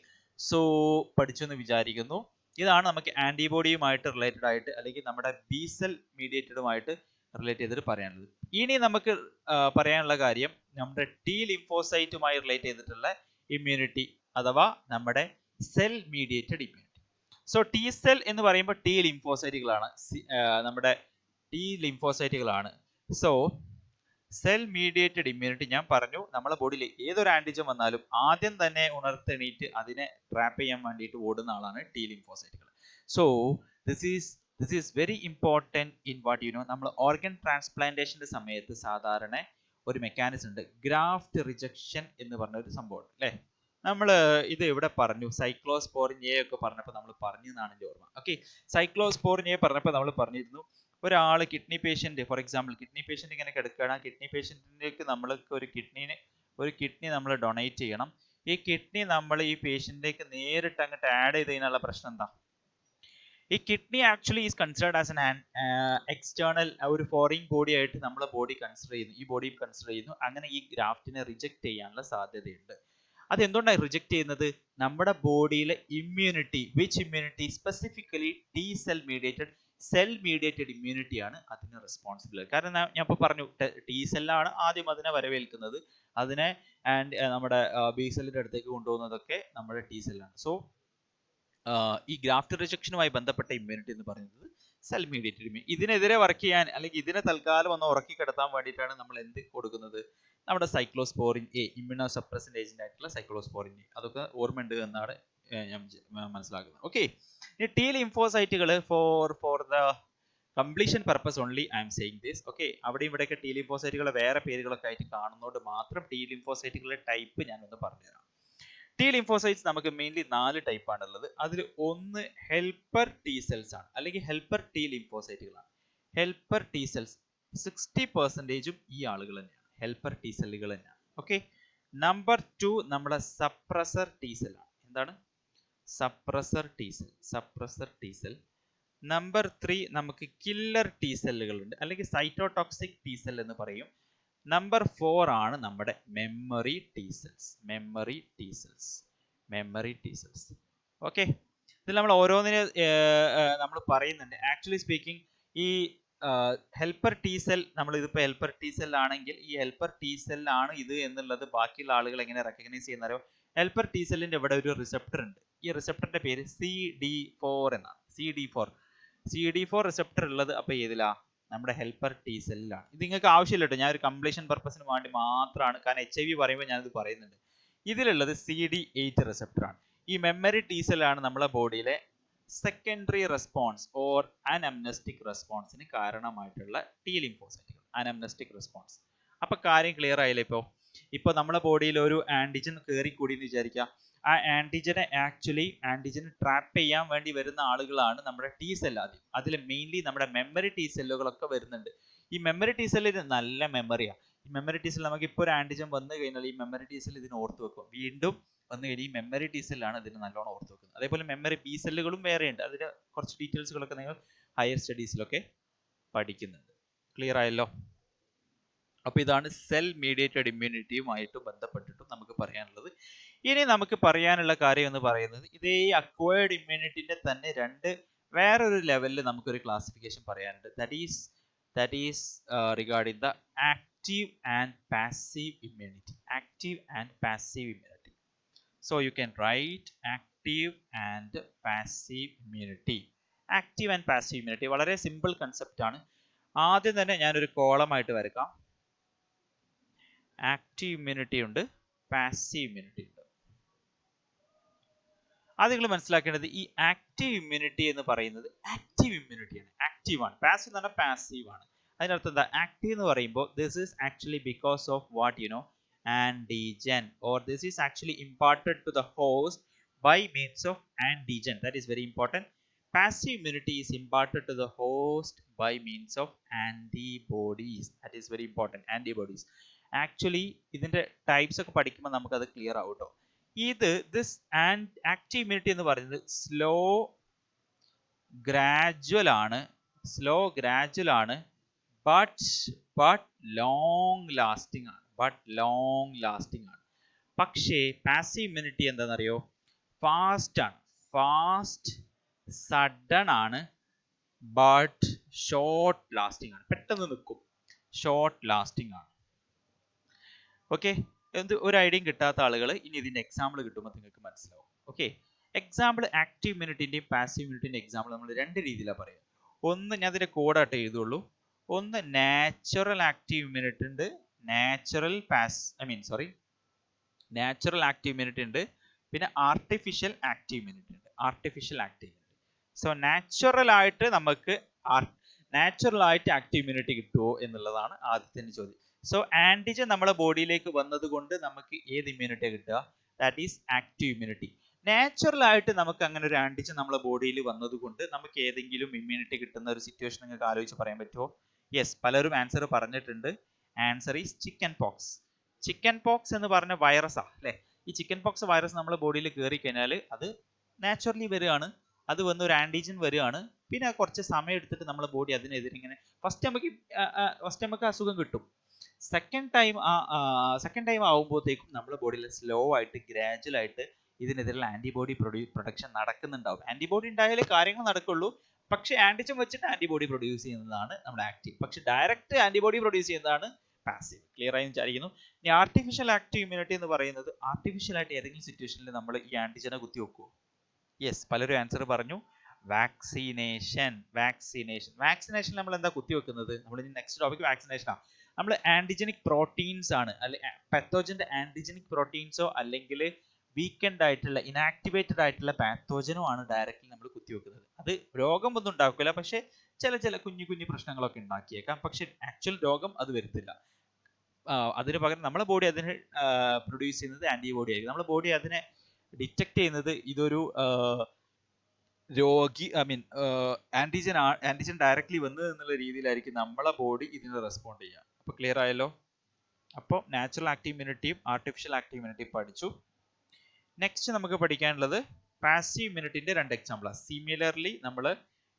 സോ പഠിച്ചു എന്ന് വിചാരിക്കുന്നു. ഇതാണ് നമുക്ക് ആന്റിബോഡിയുമായിട്ട് റിലേറ്റഡ് ആയിട്ട്, അല്ലെങ്കിൽ നമ്മുടെ ബി സെൽ മീഡിയേറ്റഡുമായിട്ട് റിലേറ്റ് ചെയ്തിട്ട് പറയാനുള്ളത്. ഇനി നമുക്ക് പറയാനുള്ള കാര്യം നമ്മുടെ T ലിംഫോസൈറ്റുമായി റിലേറ്റ് ചെയ്തിട്ടുള്ള ഇമ്മ്യൂണിറ്റി, അഥവാ നമ്മുടെ cell mediated immunity. So T cell എന്ന് പറയുമ്പോൾ T ലിംഫോസൈറ്റുകളാണ്, നമ്മുടെ T ലിംഫോസൈറ്റുകളാണ്. സോ സെൽ മീഡിയേറ്റഡ് ഇമ്മ്യൂണിറ്റി ഞാൻ പറഞ്ഞു, നമ്മളെ ബോഡിയിൽ ഏതൊരു ആന്റിജൻ വന്നാലും ആദ്യം തന്നെ ഉണർത്തെണീറ്റ് അതിനെ ട്രാപ്പ് ചെയ്യാൻ വേണ്ടിയിട്ട് ഓടുന്ന ആളാണ് T ലിംഫോസൈറ്റുകൾ. So this is very important in what you know. നമ്മൾ ഓർഗൻ ട്രാൻസ്പ്ലാന്റേഷന്റെ സമയത്ത് സാധാരണ ഒരു മെക്കാനിസം ഉണ്ട്, ഗ്രാഫ്റ്റ് റിജക്ഷൻ എന്ന് പറഞ്ഞ ഒരു സംഭവം അല്ലേ. നമ്മൾ ഇത് ഇവിടെ പറഞ്ഞു, സൈക്ലോസ്പോറിൻ എ ഒക്കെ പറഞ്ഞപ്പോൾ നമ്മൾ പറഞ്ഞു എന്നാണ് എൻ്റെ ഓർമ്മ. ഓക്കെ, സൈക്ലോസ്പോറിൻ എ പറഞ്ഞപ്പോൾ നമ്മൾ പറഞ്ഞിരുന്നു, ഒരാൾ kidney patient, for example kidney patient ഇങ്ങനെ കിടക്കുകയാണ്. കിഡ്നി പേഷ്യന്റിലേക്ക് നമ്മൾക്ക് ഒരു കിഡ്നി നമ്മൾ ഡൊണേറ്റ് ചെയ്യണം. ഈ കിഡ്നി നമ്മൾ ഈ പേഷ്യന്റിലേക്ക് നേരിട്ട് അങ്ങോട്ട് ആഡ് ചെയ്ത് കഴിഞ്ഞാലുള്ള പ്രശ്നം എന്താ? ഈ kidney actually is considered as an external, ഒരു ഫോറിൻ ബോഡി ആയിട്ട് നമ്മളെ ബോഡി കൺസിഡർ ചെയ്യുന്നു, ഈ ബോഡി കൺസിഡർ ചെയ്യുന്നു. അങ്ങനെ ഈ ഗ്രാഫ്റ്റിനെ റിജക്ട് ചെയ്യാനുള്ള സാധ്യതയുണ്ട്. അത് എന്തുകൊണ്ടാണ് റിജക്ട് ചെയ്യുന്നത്? നമ്മുടെ ബോഡിയിലെ immunity, which immunity? Specifically cell mediated immunity ആണ് അതിന് റെസ്പോൺസിബിൾ. കാരണം ഞാൻ ഇപ്പോൾ പറഞ്ഞു, T സെല്ലാണ് ആദ്യം അതിനെ വരവേൽക്കുന്നത്, അതിനെ നമ്മുടെ ബി സെല്ലിന്റെ അടുത്തേക്ക് കൊണ്ടുപോകുന്നതൊക്കെ നമ്മുടെ T സെല്ലാണ്. സോ ഈ ഗ്രാഫ്റ്റ് റിജക്ഷനുമായി ബന്ധപ്പെട്ട ഇമ്മ്യൂണിറ്റി എന്ന് പറയുന്നത് സെൽ മീഡിയേറ്റഡ് ഇമ്മ്യൂണിറ്റി. ഇതിനെതിരെ വർക്ക് ചെയ്യാൻ, അല്ലെങ്കിൽ ഇതിനെ തൽക്കാലം ഒന്ന് ഉറക്കി കിടത്താൻ വേണ്ടിയിട്ടാണ് നമ്മൾ എന്ത് കൊടുക്കുന്നത്? നമ്മുടെ cyclosporin A, immunosuppressant agent ആയിട്ടുള്ള സൈക്ലോസ്പോറിൻ എ. അതൊക്കെ ഓർമ്മയുണ്ട് എന്നാണ് മനസ്സിലാക്കുന്നത്. ഓക്കെ, ഇനി T ലിംഫോസൈറ്റുകൾ for the completion purpose only I'm saying this. Okay, അവിടെ ഇവിടെയൊക്കെ T ലിംഫോസൈറ്റുകൾ വേറെ പേരുകളൊക്കെ ആയിട്ട് കാണുന്നതുകൊണ്ട് മാത്രം T ലിംഫോസൈറ്റുകളുടെ ടൈപ്പ് ഞാനൊന്ന് പറഞ്ഞുതരാം. T ലിംഫോസൈറ്റ്സ് നമുക്ക് മെയിൻലി 4 ടൈപ്പ് ആണുള്ളത്. അതിൽ ഒന്ന് ഹെൽപ്പർ T സെൽസ് ആണ്, അല്ലെങ്കിൽ ഹെൽപ്പർ T ലിംഫോസൈറ്റുകളാണ്. ഹെൽപ്പർ T സെൽസ് 60% ഈ ആളുകൾ തന്നെയാണ്, ഹെൽപ്പർ T സെല്ലുകൾ തന്നെയാണ്. ഓക്കെ, നമ്പർ 2 നമ്മുടെ സപ്രസർ T സെൽ ആണ്. എന്താണ് suppressor T cell? Suppressor T cell. Number 3 നമുക്ക് കില്ലർ T സെല്ലുകൾ ഉണ്ട്, അല്ലെങ്കിൽ സൈറ്റോടോക്സിക് T സെൽ എന്ന് പറയും. നമ്പർ 4 ആണ് നമ്മുടെ memory T cells. Memory T cells, memory T cells. Okay, ഇതിൽ നമ്മൾ ഓരോന്നിനെ നമ്മൾ പറയുന്നുണ്ട്. ആക്ച്വലി സ്പീക്കിംഗ് ഈ ഹെൽപ്പർ T സെൽ, നമ്മൾ ഇതിപ്പോൾ ഹെൽപ്പർ T സെൽ ആണെങ്കിൽ ഈ ഹെൽപ്പർ T സെൽ ആണ് ഇത് എന്നുള്ളത് ബാക്കിയുള്ള ആളുകൾ എങ്ങനെ റെക്കഗ്നൈസ് ചെയ്യുന്നതോ, ഹെൽപ്പർ T സെല്ലിന്റെ ഇവിടെ ഒരു റിസപ്റ്റർ ഉണ്ട്. ഈ റിസപ്റ്ററിന്റെ പേര് CD4 എന്നാണ്. CD4 റിസപ്റ്റർ ഉള്ളത് അപ്പോൾ ഏതിലാ? നമ്മുടെ ഹെൽപ്പർ T സെല്ലിലാണ്. ഇത് നിങ്ങൾക്ക് ആവശ്യമില്ല കേട്ടോ, ഞാൻ ഒരു കംപ്ലീഷൻ പർപ്പസിന് വേണ്ടി മാത്രമാണ്, കാരണം HIV പറയുമ്പോൾ ഞാനിത് പറയുന്നുണ്ട്. ഇതിലുള്ളത് CD8 റിസപ്റ്റർ ആണ്. ഈ മെമ്മറി T സെല്ലാണ് നമ്മളെ ബോഡിയിലെ സെക്കൻഡറി റെസ്പോൺസ് ഓർ അനംനെസ്റ്റിക് റെസ്പോൺസിന് കാരണമായിട്ടുള്ള T ലിംഫോസൈറ്റുകൾ. Anamnestic response. അപ്പൊ കാര്യം ക്ലിയർ ആയില്ലേ? ഇപ്പോൾ നമ്മുടെ ബോഡിയിൽ ഒരു ആന്റിജൻ കയറിക്കൂടി എന്ന് വിചാരിക്കുക. ആ ആന്റിജനെ ട്രാപ്പ് ചെയ്യാൻ വേണ്ടി വരുന്ന ആളുകളാണ് നമ്മുടെ T സെൽ. അതിൽ മെയിൻലി നമ്മുടെ മെമ്മറി T സെല്ലുകളൊക്കെ വരുന്നുണ്ട്. ഈ മെമ്മറി T സെല്ലിന് നല്ല മെമ്മറിയാണ്. ഈ മെമ്മറി T സെൽ നമുക്ക് ഇപ്പോൾ ഒരു ആന്റിജൻ വന്നു കഴിഞ്ഞാൽ ഈ മെമ്മറി T സെൽ ഇതിന് ഓർത്ത് വെക്കും. വീണ്ടും വന്നു കഴിഞ്ഞാൽ ഈ മെമ്മറി T സെല്ലാണ് ഇതിന് നല്ലോണം ഓർത്ത് വെക്കുന്നത്. അതേപോലെ മെമ്മറി B സെല്ലുകളും വേറെ ഉണ്ട്. അതിന്റെ കുറച്ച് ഡീറ്റെയിൽസുകളൊക്കെ നിങ്ങൾ ഹയർ സ്റ്റഡീസിലൊക്കെ പഠിക്കുന്നുണ്ട്. ക്ലിയർ ആയല്ലോ? അപ്പോൾ ഇതാണ് സെൽ മീഡിയേറ്റഡ് ഇമ്മ്യൂണിറ്റിയുമായിട്ട് ബന്ധപ്പെട്ടിട്ടും നമുക്ക് പറയാനുള്ളത്. ഇനി നമുക്ക് പറയാനുള്ള കാര്യം എന്ന് പറയുന്നത്, ഇതേ അക്വയർഡ് ഇമ്മ്യൂണിറ്റിന്റെ തന്നെ വേറൊരു ലെവലിൽ നമുക്കൊരു ക്ലാസിഫിക്കേഷൻ പറയാനുണ്ട്. That is regarding the active and passive immunity. Active and passive immunity. So you can write active and passive immunity. Active and passive immunity വളരെ സിമ്പിൾ കൺസെപ്റ്റ് ആണ്. ആദ്യം തന്നെ ഞാനൊരു കോളമായിട്ട് വരക്കാം. ആക്റ്റീവ് ഇമ്മ്യൂണിറ്റി ഉണ്ട്, പാസീവ് ഇമ്മ്യൂണിറ്റി ഉണ്ട്. അത് നിങ്ങൾ മനസ്സിലാക്കേണ്ടത്, ഈ ആക്റ്റീവ് ഇമ്മ്യൂണിറ്റി എന്ന് പറയുന്നത് ആക്റ്റീവ് ഇമ്മ്യൂണിറ്റിയാണ്, ആക്റ്റീവ് ആണ്. പാസീവ് എന്ന് പറഞ്ഞാൽ പാസീവ് ആണ്. അതിനർത്ഥം എന്താ? ആക്റ്റീവ് എന്ന് പറയുമ്പോൾ this is actually because of what you know, antigen, or this is actually imparted to the host by means of antigen. That is very important. Passive immunity is imparted to the host by means of antibodies. That is very important. Antibodies. Actually ഇതിന്റെ types ഒക്കെ പഠിക്കുമ്പോൾ നമുക്ക് അത് clear ആവും ട്ടോ. This active immunity എന്ന് പറയുന്നത് slow gradual ആണ്, ബട്ട് ലോങ് ലാസ്റ്റിംഗ് ആണ്. പക്ഷേ പാസീവ് ഇമ്മ്യൂണിറ്റി എന്താണെന്നറിയോ? ഫാസ്റ്റ് സഡൻ ആണ്, ബട്ട് ഷോർട്ട് ലാസ്റ്റിംഗ് ആണ്. പെട്ടെന്ന് നിൽക്കും, ഷോർട്ട് ലാസ്റ്റിംഗ് ആണ്. ഓക്കെ, ഒരു ഐഡിയയും കിട്ടാത്ത ആളുകൾ ഇനി ഇതിന്റെ എക്സാമ്പിൾ കിട്ടുമ്പോൾ നിങ്ങൾക്ക് മനസ്സിലാവും. ഓക്കെ, എക്സാമ്പിൾ ആക്റ്റീവ് ഇമ്മ്യൂണിറ്റിന്റെയും പാസീവ് ഇമ്മ്യൂണിറ്റിന്റെയും എക്സാമ്പിൾ നമ്മൾ രണ്ട് രീതിയിലാണ് പറയുക. ഒന്ന് ഞാൻ ഇതിന്റെ കോഡായിട്ട് എഴുതുള്ളൂ. ഒന്ന് നാച്ചുറൽ ആക്റ്റീവ് ഇമ്മ്യൂണിറ്റി ഉണ്ട്, നാച്ചുറൽ ആക്റ്റീവ് ഇമ്മ്യൂണിറ്റി ഉണ്ട്, പിന്നെ ആർട്ടിഫിഷ്യൽ ആക്റ്റീവ് ഇമ്മ്യൂണിറ്റി ഉണ്ട്. സോ നാച്ചുറൽ ആയിട്ട് ആക്റ്റീവ് ഇമ്മ്യൂണിറ്റി കിട്ടുമോ എന്നുള്ളതാണ് ആദ്യത്തെ ചോദ്യം. സോ ആന്റിജൻ നമ്മുടെ ബോഡിയിലേക്ക് വന്നത് കൊണ്ട് നമുക്ക് ഏത് ഇമ്മ്യൂണിറ്റി കിട്ടുക? That is active immunity. Natural ആയിട്ട് നമുക്ക് അങ്ങനെ ഒരു ആന്റിജൻ നമ്മുടെ ബോഡിയിൽ വന്നത് കൊണ്ട് നമുക്ക് ഏതെങ്കിലും ഇമ്മ്യൂണിറ്റി കിട്ടുന്ന ഒരു സിറ്റുവേഷൻ നിങ്ങൾക്ക് ആലോചിച്ച് പറയാൻ പറ്റുമോ? യെസ്, പലരും ആൻസർ പറഞ്ഞിട്ടുണ്ട്. ആൻസർ ഈസ് ചിക്കൻ പോക്സ് എന്ന് പറഞ്ഞ വൈറസാ അല്ലേ? ഈ ചിക്കൻ പോക്സ് വൈറസ് നമ്മുടെ ബോഡിയിൽ കയറി കഴിഞ്ഞാൽ അത് നാച്ചുറലി വരികയാണ്, അത് വന്ന് ഒരു ആന്റിജൻ വരികയാണ്. പിന്നെ കുറച്ച് സമയം എടുത്തിട്ട് നമ്മുടെ ബോഡി അതിനെതിരെ ഇങ്ങനെ ഫസ്റ്റ് നമുക്ക് അസുഖം കിട്ടും. സെക്കൻഡ് ടൈം ആവുമ്പോഴത്തേക്കും നമ്മുടെ ബോഡിയിൽ സ്ലോ ആയിട്ട് ഗ്രാജുവൽ ആയിട്ട് ഇതിനെതിരെയുള്ള ആന്റിബോഡി പ്രൊഡക്ഷൻ നടക്കുന്നുണ്ടാവും. ആന്റിബോഡി ഉണ്ടായാലേ കാര്യങ്ങൾ നടക്കുള്ളൂ. പക്ഷേ ആന്റിജൻ വെച്ചിട്ട് ആന്റിബോഡി പ്രൊഡ്യൂസ് ചെയ്യുന്നതാണ് നമ്മുടെ ആക്റ്റീവ്. പക്ഷെ ഡയറക്റ്റ് ആന്റിബോഡി പ്രൊഡ്യൂസ് ചെയ്യുന്നതാണ് പാസീവ്. ക്ലിയർ ആയി വിചാരിക്കുന്നു. ഇനി ആർട്ടിഫിഷ്യൽ ആക്റ്റീവ് ഇമ്മ്യൂണിറ്റി എന്ന് പറയുന്നത് ആർട്ടിഫിഷ്യൽ ആയിട്ട് ഏതെങ്കിലും സിറ്റുവേഷനിൽ നമ്മൾ ഈ ആന്റിജനെ കുത്തി വെക്കുമോ? യെസ്, പലരും ആൻസർ പറഞ്ഞു. വാക്സിനേഷൻ നമ്മൾ എന്താ കുത്തി വെക്കുന്നത്? നമ്മൾ നെക്സ്റ്റ് ടോപ്പിക് വാക്സിനേഷൻ ആണ്. നമ്മൾ ആന്റിജനിക് പ്രോട്ടീൻസ് ആണ്, അല്ലെ പത്തോജന്റെ ആന്റിജനിക് പ്രോട്ടീൻസോ അല്ലെങ്കിൽ വീക്കെൻഡ് ആയിട്ടുള്ള ഇനാക്ടിവേറ്റഡ് ആയിട്ടുള്ള പാത്തോജനും ആണ് ഡയറക്റ്റ്ലി നമ്മൾ കുത്തിവെക്കുന്നത്. അത് രോഗമൊന്നും ഉണ്ടാക്കില്ല, പക്ഷെ ചില കുഞ്ഞു കുഞ്ഞു പ്രശ്നങ്ങളൊക്കെ ഉണ്ടാക്കിയേക്കാം, പക്ഷെ ആക്ച്വൽ രോഗം അത് വരുത്തില്ല. അതിന് പകരം നമ്മളെ ബോഡി അതിന് പ്രൊഡ്യൂസ് ചെയ്യുന്നത് ആന്റിബോഡി ആയിരിക്കും. നമ്മുടെ ബോഡി അതിനെ ഡിറ്റക്ട് ചെയ്യുന്നത് ഇതൊരു രോഗി ആന്റിജൻ ഡയറക്ട്ലി വന്നത് എന്നുള്ള രീതിയിലായിരിക്കും നമ്മളെ ബോഡി ഇതിന് റെസ്പോണ്ട് ചെയ്യുക. അപ്പൊ ക്ലിയർ ആയല്ലോ? അപ്പോൾ നാച്ചുറൽ ആക്റ്റീവ് ഇമ്മ്യൂണിറ്റിയും ആർട്ടിഫിഷ്യൽ ആക്റ്റീവ് ഇമ്മ്യൂണിറ്റിയും പഠിച്ചു. നെക്സ്റ്റ് നമുക്ക് പഠിക്കാനുള്ളത് പാസീവ് ഇമ്മ്യൂണിറ്റിന്റെ രണ്ട് എക്സാമ്പിളാണ്. സിമിലർലി നമ്മൾ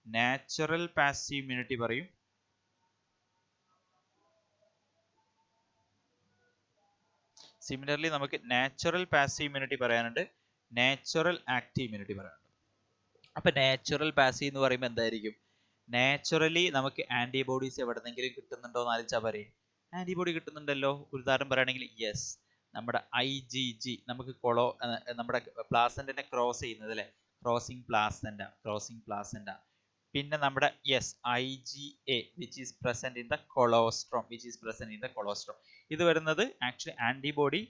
നാച്ചുറൽ പാസീവ് ഇമ്മ്യൂണിറ്റി പറയും, സിമിലർലി നമുക്ക് നാച്ചുറൽ പാസീവ് ഇമ്മ്യൂണിറ്റി പറയാനുണ്ട്, നാച്ചുറൽ ആക്റ്റീവ് ഇമ്മ്യൂണിറ്റി പറയാനുണ്ട്. അപ്പൊ നാച്ചുറൽ പാസീവ് എന്ന് പറയുമ്പോൾ എന്തായിരിക്കും? നാച്ചുറലി നമുക്ക് ആന്റിബോഡീസ് എവിടെന്നെങ്കിലും കിട്ടുന്നുണ്ടോ എന്ന് ആലോചിച്ചാൽ പറയും, ആന്റിബോഡി കിട്ടുന്നുണ്ടല്ലോ. ഒരു ഉദാഹരണം പറയുകയാണെങ്കിൽ യെസ്, നമ്മുടെ IgG നമുക്ക് നമ്മുടെ പ്ലാസന്റിനെ ക്രോസ് ചെയ്യുന്നത് അല്ലെ, ക്രോസിംഗ് പ്ലാസന്റ. പിന്നെ നമ്മുടെ IgA which is present in the colostrum, ഇത് വരുന്നത് ആക്ച്വലി ആന്റിബോഡി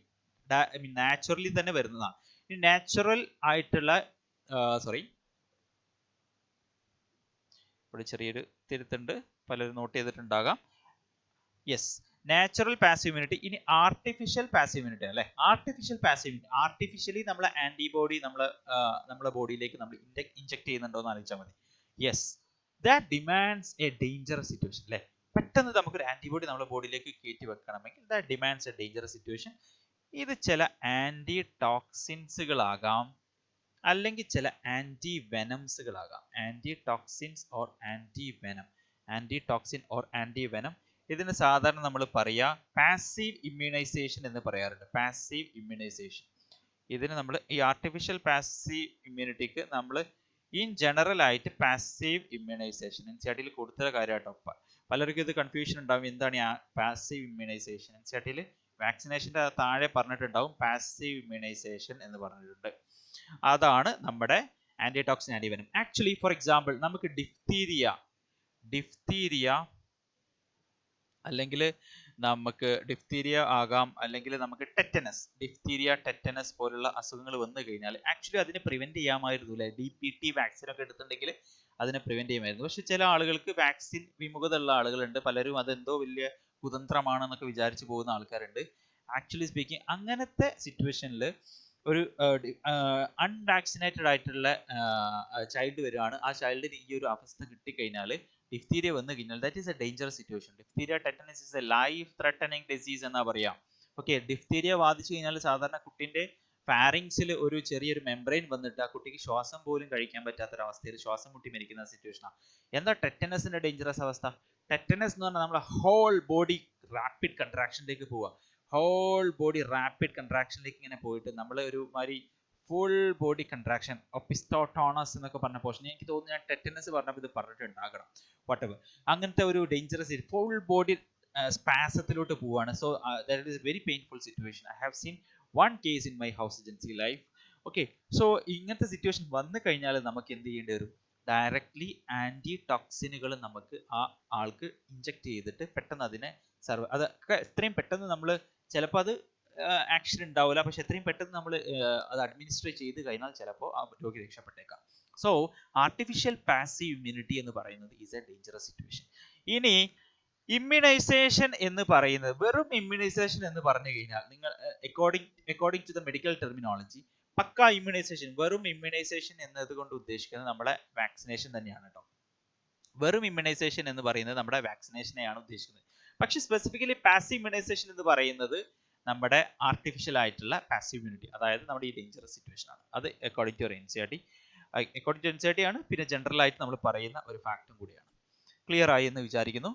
നാച്ചുറലി തന്നെ വരുന്നതാണ്. ഈ നാച്ചുറൽ ആയിട്ടുള്ള ഇവിടെ ചെറിയൊരു തിരുത്തുണ്ട്, പലരും നോട്ട് ചെയ്തിട്ടുണ്ടാകാം. Natural passive immunity. ഇനി ആർട്ടിഫിഷ്യൽ പാസീവ് ഇമ്മ്യൂണിറ്റി അല്ലെ. ആർട്ടിഫിഷ്യലി നമ്മളെ ആന്റിബോഡി നമ്മളെ ബോഡിയിലേക്ക് നമ്മൾ ഇഞ്ചെക്ട് ചെയ്യുന്നുണ്ടോ എന്ന് ആലോചിച്ചാൽ മതി. That demands a dangerous situation അല്ലെ. പെട്ടെന്ന് നമുക്കൊരു ആന്റിബോഡി നമ്മുടെ ബോഡിയിലേക്ക് കയറ്റി വെക്കണമെങ്കിൽ that demands a dangerous situation. ഇത് ചില ആന്റി ടോക്സിൻസുകളാകാം, അല്ലെങ്കിൽ ചില ആന്റി വെനംസുകളാകാം. Antitoxin or antivenom. ഇതിന് സാധാരണ നമ്മൾ പറയാ പാസീവ് ഇമ്മ്യൂണൈസേഷൻ എന്ന് പറയാറുണ്ട്. Passive immunisation. ഇതിന് നമ്മൾ ഈ ആർട്ടിഫിഷ്യൽ പാസീവ് ഇമ്മ്യൂണിറ്റിക്ക് നമ്മൾ ഇൻ ജനറൽ ആയിട്ട് പാസീവ് ഇമ്മ്യൂണൈസേഷൻ എൻസിആർടിയിൽ കൊടുത്ത കാര്യമാട്ടോ. പലർക്കും ഇത് കൺഫ്യൂഷൻ ഉണ്ടാവും, എന്താണ് ഈ പാസീവ് ഇമ്മ്യൂണൈസേഷൻ. എൻസിആർടിയിൽ വാക്സിനേഷന്റെ താഴെ പറഞ്ഞിട്ടുണ്ടാവും പാസീവ് ഇമ്മ്യൂണൈസേഷൻ എന്ന് പറഞ്ഞിട്ടുണ്ട്. അതാണ് നമ്മുടെ antitoxin antivenom. Actually for example നമുക്ക് ഡിഫ്തീരിയ അല്ലെങ്കിൽ നമുക്ക് ഡിഫ്തീരിയ ആകാം, അല്ലെങ്കിൽ നമുക്ക് ടെറ്റനസ് പോലുള്ള അസുഖങ്ങൾ വന്നു കഴിഞ്ഞാൽ ആക്ച്വലി അതിനെ പ്രിവെന്റ് ചെയ്യാമായിരുന്നു അല്ലെ. DPT വാക്സിൻ ഒക്കെ എടുത്തിട്ടുണ്ടെങ്കിൽ അതിനെ പ്രിവെന്റ് ചെയ്യാമായിരുന്നു. പക്ഷെ ചില ആളുകൾക്ക് വാക്സിൻ വിമുഖത ഉള്ള ആളുകളുണ്ട്, പലരും അതെന്തോ വലിയ കുതന്ത്രമാണെന്നൊക്കെ വിചാരിച്ചു പോകുന്ന ആൾക്കാരുണ്ട്. ആക്ച്വലി സ്പീക്കിംഗ് അങ്ങനത്തെ സിറ്റുവേഷനിൽ ഒരു അൺവാക്സിനേറ്റഡ് ആയിട്ടുള്ള ചൈൽഡ് വരികയാണ്, ആ ചൈൽഡിന് ഈ ഒരു അവസ്ഥ കിട്ടിക്കഴിഞ്ഞാൽ, ഡിഫ്തീരിയ വന്നു കഴിഞ്ഞാൽ that is a dangerous situation. Diphtheria tetanus is A life threatening disease എന്നാ പറയാം. ഓക്കെ, ഡിഫ്തീരിയ ബാധിച്ചു കഴിഞ്ഞാൽ സാധാരണ കുട്ടിന്റെ ഫാരിങ്സിൽ ഒരു ചെറിയൊരു മെംബ്രെയിൻ വന്നിട്ട് ആ കുട്ടിക്ക് ശ്വാസം പോലും കഴിക്കാൻ പറ്റാത്തൊരവസ്ഥയിൽ ശ്വാസം മുട്ടി മരിക്കുന്ന സിറ്റുവേഷനാണ്. എന്താ ടെറ്റനസിന്റെ ഡേഞ്ചറസ് അവസ്ഥ? ടെറ്റനസ് എന്ന് പറഞ്ഞാൽ നമ്മുടെ ഹോൾ ബോഡി റാപ്പിഡ് കൺട്രാക്ഷനിലേക്ക് പോവുക. ഹോൾ ബോഡി റാപ്പിഡ് കൺട്രാക്ഷനിലേക്ക് ഇങ്ങനെ പോയിട്ട് നമ്മൾ ഒരു മാതിരി ഫുൾ ബോഡി കൺട്രാക്ഷൻ, ഒപ്പിസ്റ്റോട്ടോണസ് എന്നൊക്കെ പറഞ്ഞ പോർഷൻ. എനിക്ക് തോന്നുന്നു ഞാൻ ടെറ്റനസ് പറഞ്ഞപ്പോൾ ഇത് പറഞ്ഞിട്ടുണ്ടാകണം. വാട്ടെവർ, അങ്ങനത്തെ ഒരു ഡേഞ്ചറസ് ഫുൾ ബോഡി സ്പാസത്തിലോട്ട് പോവാണ്. So that is very painful situation. I have seen one case in my house agency life. Okay, so ഇങ്ങനത്തെ സിറ്റുവേഷൻ വന്നു കഴിഞ്ഞാൽ നമുക്ക് എന്ത് ചെയ്യേണ്ടി വരും? ഡയറക്ട്ലി ആന്റി ടോക്സിനുകൾ നമുക്ക് ആ ആൾക്ക് ഇഞ്ചെക്ട് ചെയ്തിട്ട് പെട്ടെന്ന് അതിനെ അതൊക്കെ എത്രയും പെട്ടെന്ന് നമ്മൾ ചിലപ്പോൾ അത് ആക്ഷൻ ഉണ്ടാവില്ല, പക്ഷെ എത്രയും പെട്ടെന്ന് നമ്മൾ അത് അഡ്മിനിസ്ട്രേറ്റ് ചെയ്ത് കഴിഞ്ഞാൽ ചിലപ്പോൾ ആ രോഗി രക്ഷപ്പെട്ടേക്കാം. സോ ആർട്ടിഫിഷ്യൽ പാസീവ് ഇമ്മ്യൂണിറ്റി എന്ന് പറയുന്നത് ഈസ് എ ഡേഞ്ചറസ് സിറ്റുവേഷൻ. ഇനി ഇമ്മ്യൂണൈസേഷൻ എന്ന് പറയുന്നത്, വെറും ഇമ്മ്യൂണൈസേഷൻ എന്ന് പറഞ്ഞു കഴിഞ്ഞാൽ നിങ്ങൾ according to the medical terminology pucca immunisation, വെറും ഇമ്മ്യൂണൈസേഷൻ എന്നതുകൊണ്ട് ഉദ്ദേശിക്കുന്നത് നമ്മുടെ വാക്സിനേഷൻ തന്നെയാണ് കേട്ടോ. വെറും ഇമ്മ്യൂണൈസേഷൻ എന്ന് പറയുന്നത് നമ്മുടെ വാക്സിനേഷനെയാണ് ഉദ്ദേശിക്കുന്നത്. പക്ഷെ സ്പെസിഫിക്കലി പാസീവ് ഇമ്മ്യൂണൈസേഷൻ എന്ന് പറയുന്നത് നമ്മുടെ ആർട്ടിഫിഷ്യൽ ആയിട്ടുള്ള പാസീവ് ഇമ്മ്യൂണിറ്റി, അതായത് നമ്മുടെ ഈ ഡേഞ്ചറസ് സിറ്റുവേഷൻ ആണ്. അത് അക്കോർഡിംഗ് ടു NCERT ആണ്. പിന്നെ ജനറൽ ആയിട്ട് നമ്മൾ പറയുന്ന ഒരു ഫാക്ടും കൂടിയാണ്. ക്ലിയർ ആയി എന്ന് വിചാരിക്കുന്നു.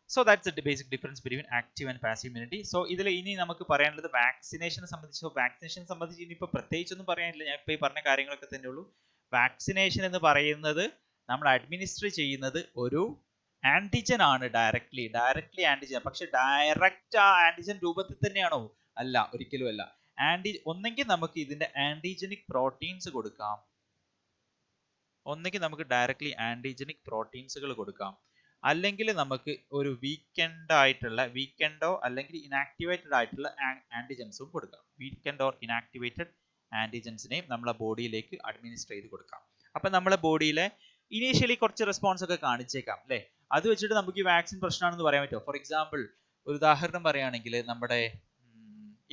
So that's the basic difference between active and passive immunity. So ഇതിൽ ഇനി നമുക്ക് പറയാനുള്ളത് വാക്സിനേഷനെ സംബന്ധിച്ച്. വാക്സിനേഷനെ സംബന്ധിച്ച് ഇനിയിപ്പോൾ പ്രത്യേകിച്ചൊന്നും പറയാനില്ല, ഞാൻ ഇപ്പോൾ ഈ പറഞ്ഞ കാര്യങ്ങളൊക്കെ തന്നെ ഉള്ളൂ. വാക്സിനേഷൻ എന്ന് പറയുന്നത് നമ്മൾ അഡ്മിനിസ്റ്റർ ചെയ്യുന്നത് ഒരു ആന്റിജൻ ആണ്, ഡയറക്ട്ലി ആന്റിജൻ. പക്ഷെ ഡയറക്റ്റ് ആ ആന്റിജൻ രൂപത്തിൽ തന്നെയാണോ? അല്ല, ഒരിക്കലും അല്ല. ഒന്നെങ്കിൽ നമുക്ക് ഇതിന്റെ ആന്റിജനിക് പ്രോട്ടീൻസ് കൊടുക്കാം, ഒന്നെങ്കിൽ നമുക്ക് ഡയറക്ട്ലി ആന്റിജനിക് പ്രോട്ടീൻസുകൾ കൊടുക്കാം, അല്ലെങ്കിൽ നമുക്ക് ഒരു വീക്കെൻഡോ അല്ലെങ്കിൽ ഇനാക്ടിവേറ്റഡ് ആയിട്ടുള്ള ആന്റിജൻസും കൊടുക്കാം. വീക്കെൻഡ് ഓർ ഇനാക്ടിവേറ്റഡ് ആന്റിജൻസിനെയും നമ്മളെ ബോഡിയിലേക്ക് അഡ്മിനിസ്റ്റർ ചെയ്ത് കൊടുക്കാം. അപ്പൊ നമ്മളെ ബോഡിയിലെ ഇനീഷ്യലി കുറച്ച് റെസ്പോൺസ് ഒക്കെ കാണിച്ചേക്കാം അല്ലേ? അത് വെച്ചിട്ട് നമുക്ക് ഈ വാക്സിൻ പ്രശ്നമാണെന്ന് പറയാൻ പറ്റുമോ? ഫോർ എക്സാമ്പിൾ ഒരു ഉദാഹരണം പറയുകയാണെങ്കിൽ നമ്മുടെ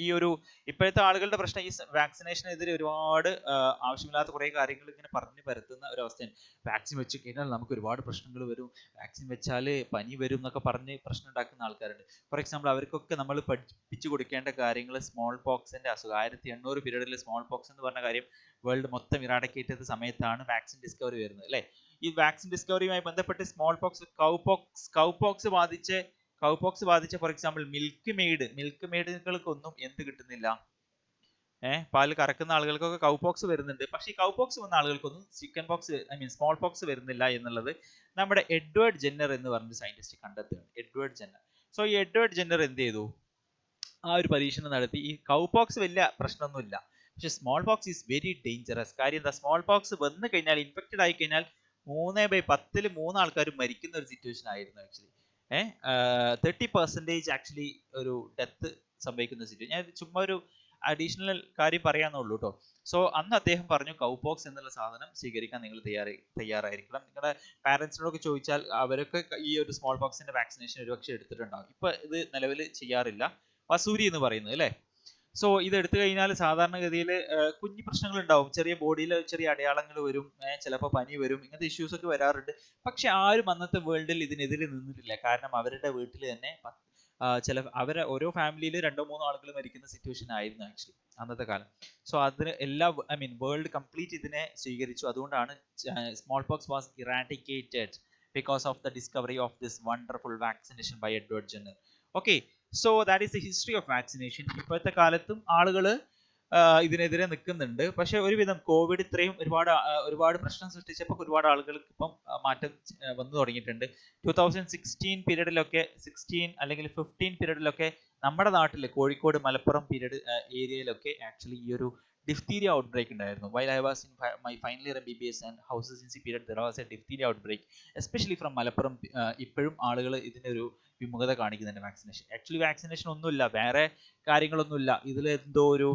ഈ ഒരു ഇപ്പോഴത്തെ ആളുകളുടെ പ്രശ്നം ഈ വാക്സിനേഷനെതിരെ ഒരുപാട് ആവശ്യമില്ലാത്ത കുറേ കാര്യങ്ങൾ ഇങ്ങനെ പറഞ്ഞു പരത്തുന്ന ഒരു അവസ്ഥയാണ്. വാക്സിൻ വെച്ച് കഴിഞ്ഞാൽ നമുക്ക് ഒരുപാട് പ്രശ്നങ്ങൾ വരും, വാക്സിൻ വെച്ചാൽ പനി വരും എന്നൊക്കെ പറഞ്ഞ് പ്രശ്നം ഉണ്ടാക്കുന്ന ആൾക്കാരുണ്ട്. ഫോർ എക്സാമ്പിൾ അവർക്കൊക്കെ നമ്മൾ പഠിപ്പിച്ചു കൊടുക്കേണ്ട കാര്യങ്ങൾ സ്മോൾ പോക്സിന്റെ അസുഖം 1800 പീരീഡിൽ സ്മോൾ പോക്സ് എന്ന് പറഞ്ഞ കാര്യം വേൾഡ് മൊത്തം ഇറാഡിക്കേറ്റ് ചെയ്ത സമയത്താണ് വാക്സിൻ ഡിസ്കവറി വരുന്നത് അല്ലേ? ഈ വാക്സിൻ ഡിസ്കവറിയുമായി ബന്ധപ്പെട്ട് സ്മോൾ പോക്സ് കൗപോക്സ് ബാധിച്ച ഫോർ എക്സാമ്പിൾ മിൽക്ക് മെയ്ഡുകൾക്കൊന്നും എന്ത് കിട്ടുന്നില്ല, പാല് കറക്കുന്ന ആളുകൾക്കൊക്കെ കൗപോക്സ് വരുന്നുണ്ട്. പക്ഷേ ഈ കൗപോക്സ് വന്ന ആളുകൾക്കൊന്നും ചിക്കൻ പോക്സ് സ്മോൾ പോക്സ് വരുന്നില്ല എന്നുള്ളത് നമ്മുടെ എഡ്വേർഡ് ജെന്നർ എന്ന് പറഞ്ഞ സയന്റിസ്റ്റ് കണ്ടെത്തുകയാണ്. Edward Jenner. സോ ഈ എഡ്വേർഡ് ജെന്നർ എന്ത് ചെയ്തു? ആ ഒരു പരീക്ഷണം നടത്തി. ഈ കൗപോക്സ് വലിയ പ്രശ്നമൊന്നുമില്ല, പക്ഷെ small pox is very dangerous. കാര്യം എന്താ? സ്മോൾ പോക്സ് വന്നു കഴിഞ്ഞാൽ, ഇൻഫെക്റ്റഡ് ആയി കഴിഞ്ഞാൽ 3/10 3 ആൾക്കാർ മരിക്കുന്ന ഒരു സിറ്റുവേഷൻ ആയിരുന്നു ആക്ച്വലി. 30% ആക്ച്വലി ഒരു ഡെത്ത് സംഭവിക്കുന്ന സിറ്റുവേഷൻ. ഞാൻ ചുമ്മാ ഒരു അഡീഷണൽ കാര്യം പറയാന്നുള്ളൂ കേട്ടോ. സോ അന്ന് അദ്ദേഹം പറഞ്ഞു കൗപോക്സ് എന്നുള്ള സാധനം സ്വീകരിക്കാൻ നിങ്ങൾ തയ്യാറായിരിക്കണം. നിങ്ങളുടെ പാരന്റ്സിനോടൊക്കെ ചോദിച്ചാൽ അവരൊക്കെ ഈ ഒരു സ്മോൾ പോക്സിന്റെ വാക്സിനേഷൻ ഒരുപക്ഷെ എടുത്തിട്ടുണ്ടാകും. ഇപ്പൊ ഇത് നിലവിൽ ചെയ്യാറില്ല. വസൂരി എന്ന് പറയുന്നത് അല്ലേ? സോ ഇത് എടുത്തു കഴിഞ്ഞാൽ സാധാരണഗതിയിൽ കുഞ്ഞു പ്രശ്നങ്ങൾ ഉണ്ടാവും, ചെറിയ ബോഡിയിൽ ചെറിയ അടയാളങ്ങൾ വരും, ചിലപ്പോൾ പനി വരും, ഇങ്ങനത്തെ ഇഷ്യൂസ് ഒക്കെ വരാറുണ്ട്. പക്ഷെ ആരും അന്നത്തെ വേൾഡിൽ ഇതിനെതിരെ നിന്നിട്ടില്ല. കാരണം അവരുടെ വീട്ടിൽ തന്നെ അവരെ ഓരോ ഫാമിലിയിൽ 2-3 ആളുകൾ മരിക്കുന്ന സിറ്റുവേഷൻ ആയിരുന്നു ആക്ച്വലി അന്നത്തെ കാലം. സോ അതിന് വേൾഡ് കംപ്ലീറ്റ് ഇതിനെ സ്വീകരിച്ചു. അതുകൊണ്ടാണ് smallpox was eradicated because of the discovery of this wonderful vaccination by Edward Jenner. Okay, so that is the history of vaccination. ഇപ്പോഴത്തെ കാലത്തും ആളുകൾ ഇതിനെതിരെ നിൽക്കുന്നുണ്ട്. പക്ഷെ ഒരുവിധം കോവിഡ് ഇത്രയും ഒരുപാട് പ്രശ്നം സൃഷ്ടിച്ചപ്പോൾ ഒരുപാട് ആളുകൾക്ക് ഇപ്പം മാറ്റം വന്നു തുടങ്ങിയിട്ടുണ്ട്. 2016 പീരീഡിലൊക്കെ 16 അല്ലെങ്കിൽ 15 പീരീഡിലൊക്കെ നമ്മുടെ നാട്ടിൽ കോഴിക്കോട് മലപ്പുറം പീരീഡ് ഏരിയയിലൊക്കെ ആക്ച്വലി ഈ ഒരു diphtheria outbreak ഉണ്ടായിരുന്നു. While I was in my final year MBBS and house residency period, there was a diphtheria outbreak, especially from Malappuram. ഇപ്പോഴും ആളുകൾ ഇതിനൊരു വിമുഖത കാണിക്കുന്നുണ്ട് വാക്സിനേഷൻ. ആക്ച്വലി വാക്സിനേഷൻ ഒന്നുമില്ല, വേറെ കാര്യങ്ങളൊന്നുമില്ല. ഇതിൽ എന്തോ ഒരു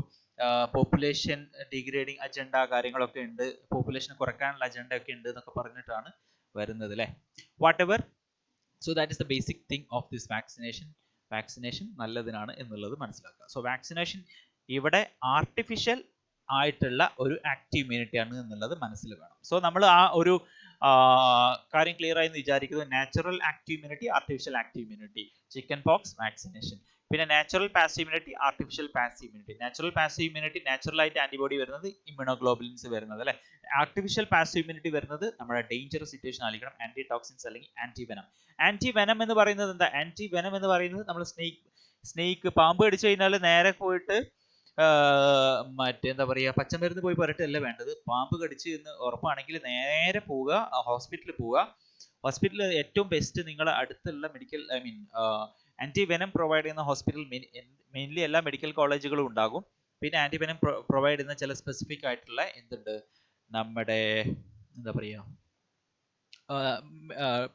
പോപ്പുലേഷൻ ഡിഗ്രേഡിങ് അജണ്ട കാര്യങ്ങളൊക്കെ ഉണ്ട്, പോപ്പുലേഷൻ കുറയ്ക്കാനുള്ള അജണ്ട ഒക്കെ ഉണ്ട് എന്നൊക്കെ പറഞ്ഞിട്ടാണ് വരുന്നത് അല്ലേ? Whatever. So that is the basic thing of this vaccination. Vaccination നല്ലതിനാണ് എന്നുള്ളത് മനസ്സിലാക്കുക. സോ വാക്സിനേഷൻ ഇവിടെ ആർട്ടിഫിഷ്യൽ ആയിട്ടുള്ള ഒരു ആക്റ്റീവ് ഇമ്മ്യൂണിറ്റി ആണ് എന്നുള്ളത് മനസ്സിൽ വേണം. സോ നമ്മൾ ആ ഒരു കാര്യം ക്ലിയർ ആയി എന്ന് വിചാരിക്കുന്നു. Natural active immunity, artificial active immunity, chickenpox vaccination. പിന്നെ natural passive immunity, artificial passive immunity. Natural passive immunity, natural ആയിട്ട് ആന്റിബോഡി വരുന്നത്, ഇമ്മ്യൂണോഗ്ലോബുലിൻസ് വരുന്നത് അല്ലെ. ആർട്ടിഫിഷ്യൽ പാസീവ് ഇമ്മ്യൂണിറ്റി വരുന്നത് നമ്മുടെ ഡേഞ്ചറസ് സിറ്റുവേഷൻ ആയിരിക്കണം, ആന്റി ടോക്സിൻസ് അല്ലെങ്കിൽ ആന്റിവെനം. ആന്റിവെനം എന്ന് പറയുന്നത് എന്താ? ആന്റിവെനം എന്ന് പറയുന്നത് നമ്മൾ സ്നേക്ക് പാമ്പ് കടിച്ചു കഴിഞ്ഞാൽ നേരെ പോയിട്ട് മറ്റെന്താ പറയുക, പച്ചമരുന്ന് പോയി പുരട്ടല്ല വേണ്ടത്. പാമ്പ് കടിച്ച് എന്ന് ഉറപ്പാണെങ്കിൽ നേരെ പോവുക, ഹോസ്പിറ്റലിൽ പോവുക. ഹോസ്പിറ്റലിൽ ഏറ്റവും ബെസ്റ്റ് നിങ്ങളുടെ അടുത്തുള്ള മെഡിക്കൽ ആന്റിവെനം പ്രൊവൈഡ് ചെയ്യുന്ന ഹോസ്പിറ്റൽ മെയിൻലി എല്ലാ മെഡിക്കൽ കോളേജുകളും ഉണ്ടാകും. പിന്നെ ആന്റിവെനം പ്രൊവൈഡ് ചെയ്യുന്ന ചില സ്പെസിഫിക് ആയിട്ടുള്ള എന്തുണ്ട്, നമ്മുടെ എന്താ പറയുക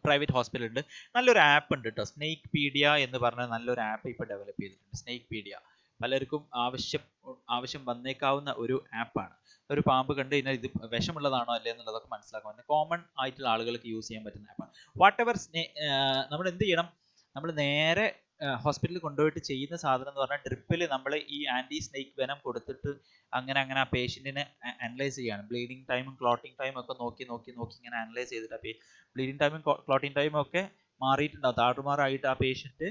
പ്രൈവറ്റ് ഹോസ്പിറ്റൽ ഉണ്ട്. നല്ലൊരു ആപ്പ് ഉണ്ട് കേട്ടോ, സ്നേക്ക് പീഡിയ എന്ന് പറഞ്ഞ നല്ലൊരു ആപ്പ് ഇപ്പോൾ ഡെവലപ്പ് ചെയ്തിട്ടുണ്ട്. സ്നേക്ക് പീഡിയ പലർക്കും ആവശ്യം വന്നേക്കാവുന്ന ഒരു ആപ്പാണ്. ഒരു പാമ്പ് കണ്ടു കഴിഞ്ഞാൽ ഇത് വിഷമുള്ളതാണോ അല്ലേ എന്നുള്ളതൊക്കെ മനസ്സിലാക്കാൻ കോമൺ ആയിട്ടുള്ള ആളുകൾക്ക് യൂസ് ചെയ്യാൻ പറ്റുന്ന ആപ്പാണ്. വാട്ട് എവർ നമ്മൾ എന്ത് ചെയ്യണം, നമ്മൾ നേരെ ഹോസ്പിറ്റലിൽ കൊണ്ടുപോയിട്ട് ചെയ്യുന്ന സാധനം എന്ന് പറഞ്ഞാൽ ഡ്രിപ്പിൽ നമ്മൾ ഈ ആന്റി സ്നേക്ക് വെനം കൊടുത്തിട്ട് അങ്ങനെ ആ പേഷ്യന്റിനെ അനലൈസ് ചെയ്യാണ്. ബ്ലീഡിങ് ടൈമും ക്ലോട്ടിങ് ടൈമും ഒക്കെ നോക്കി ഇങ്ങനെ അനലൈസ് ചെയ്തിട്ട് ബ്ലീഡിങ് ടൈമും ക്ലോട്ടിങ് ടൈമും ഒക്കെ മാറിയിട്ടുണ്ടാവും, താറുമാറായിട്ട് ആ പേഷ്യന്റ്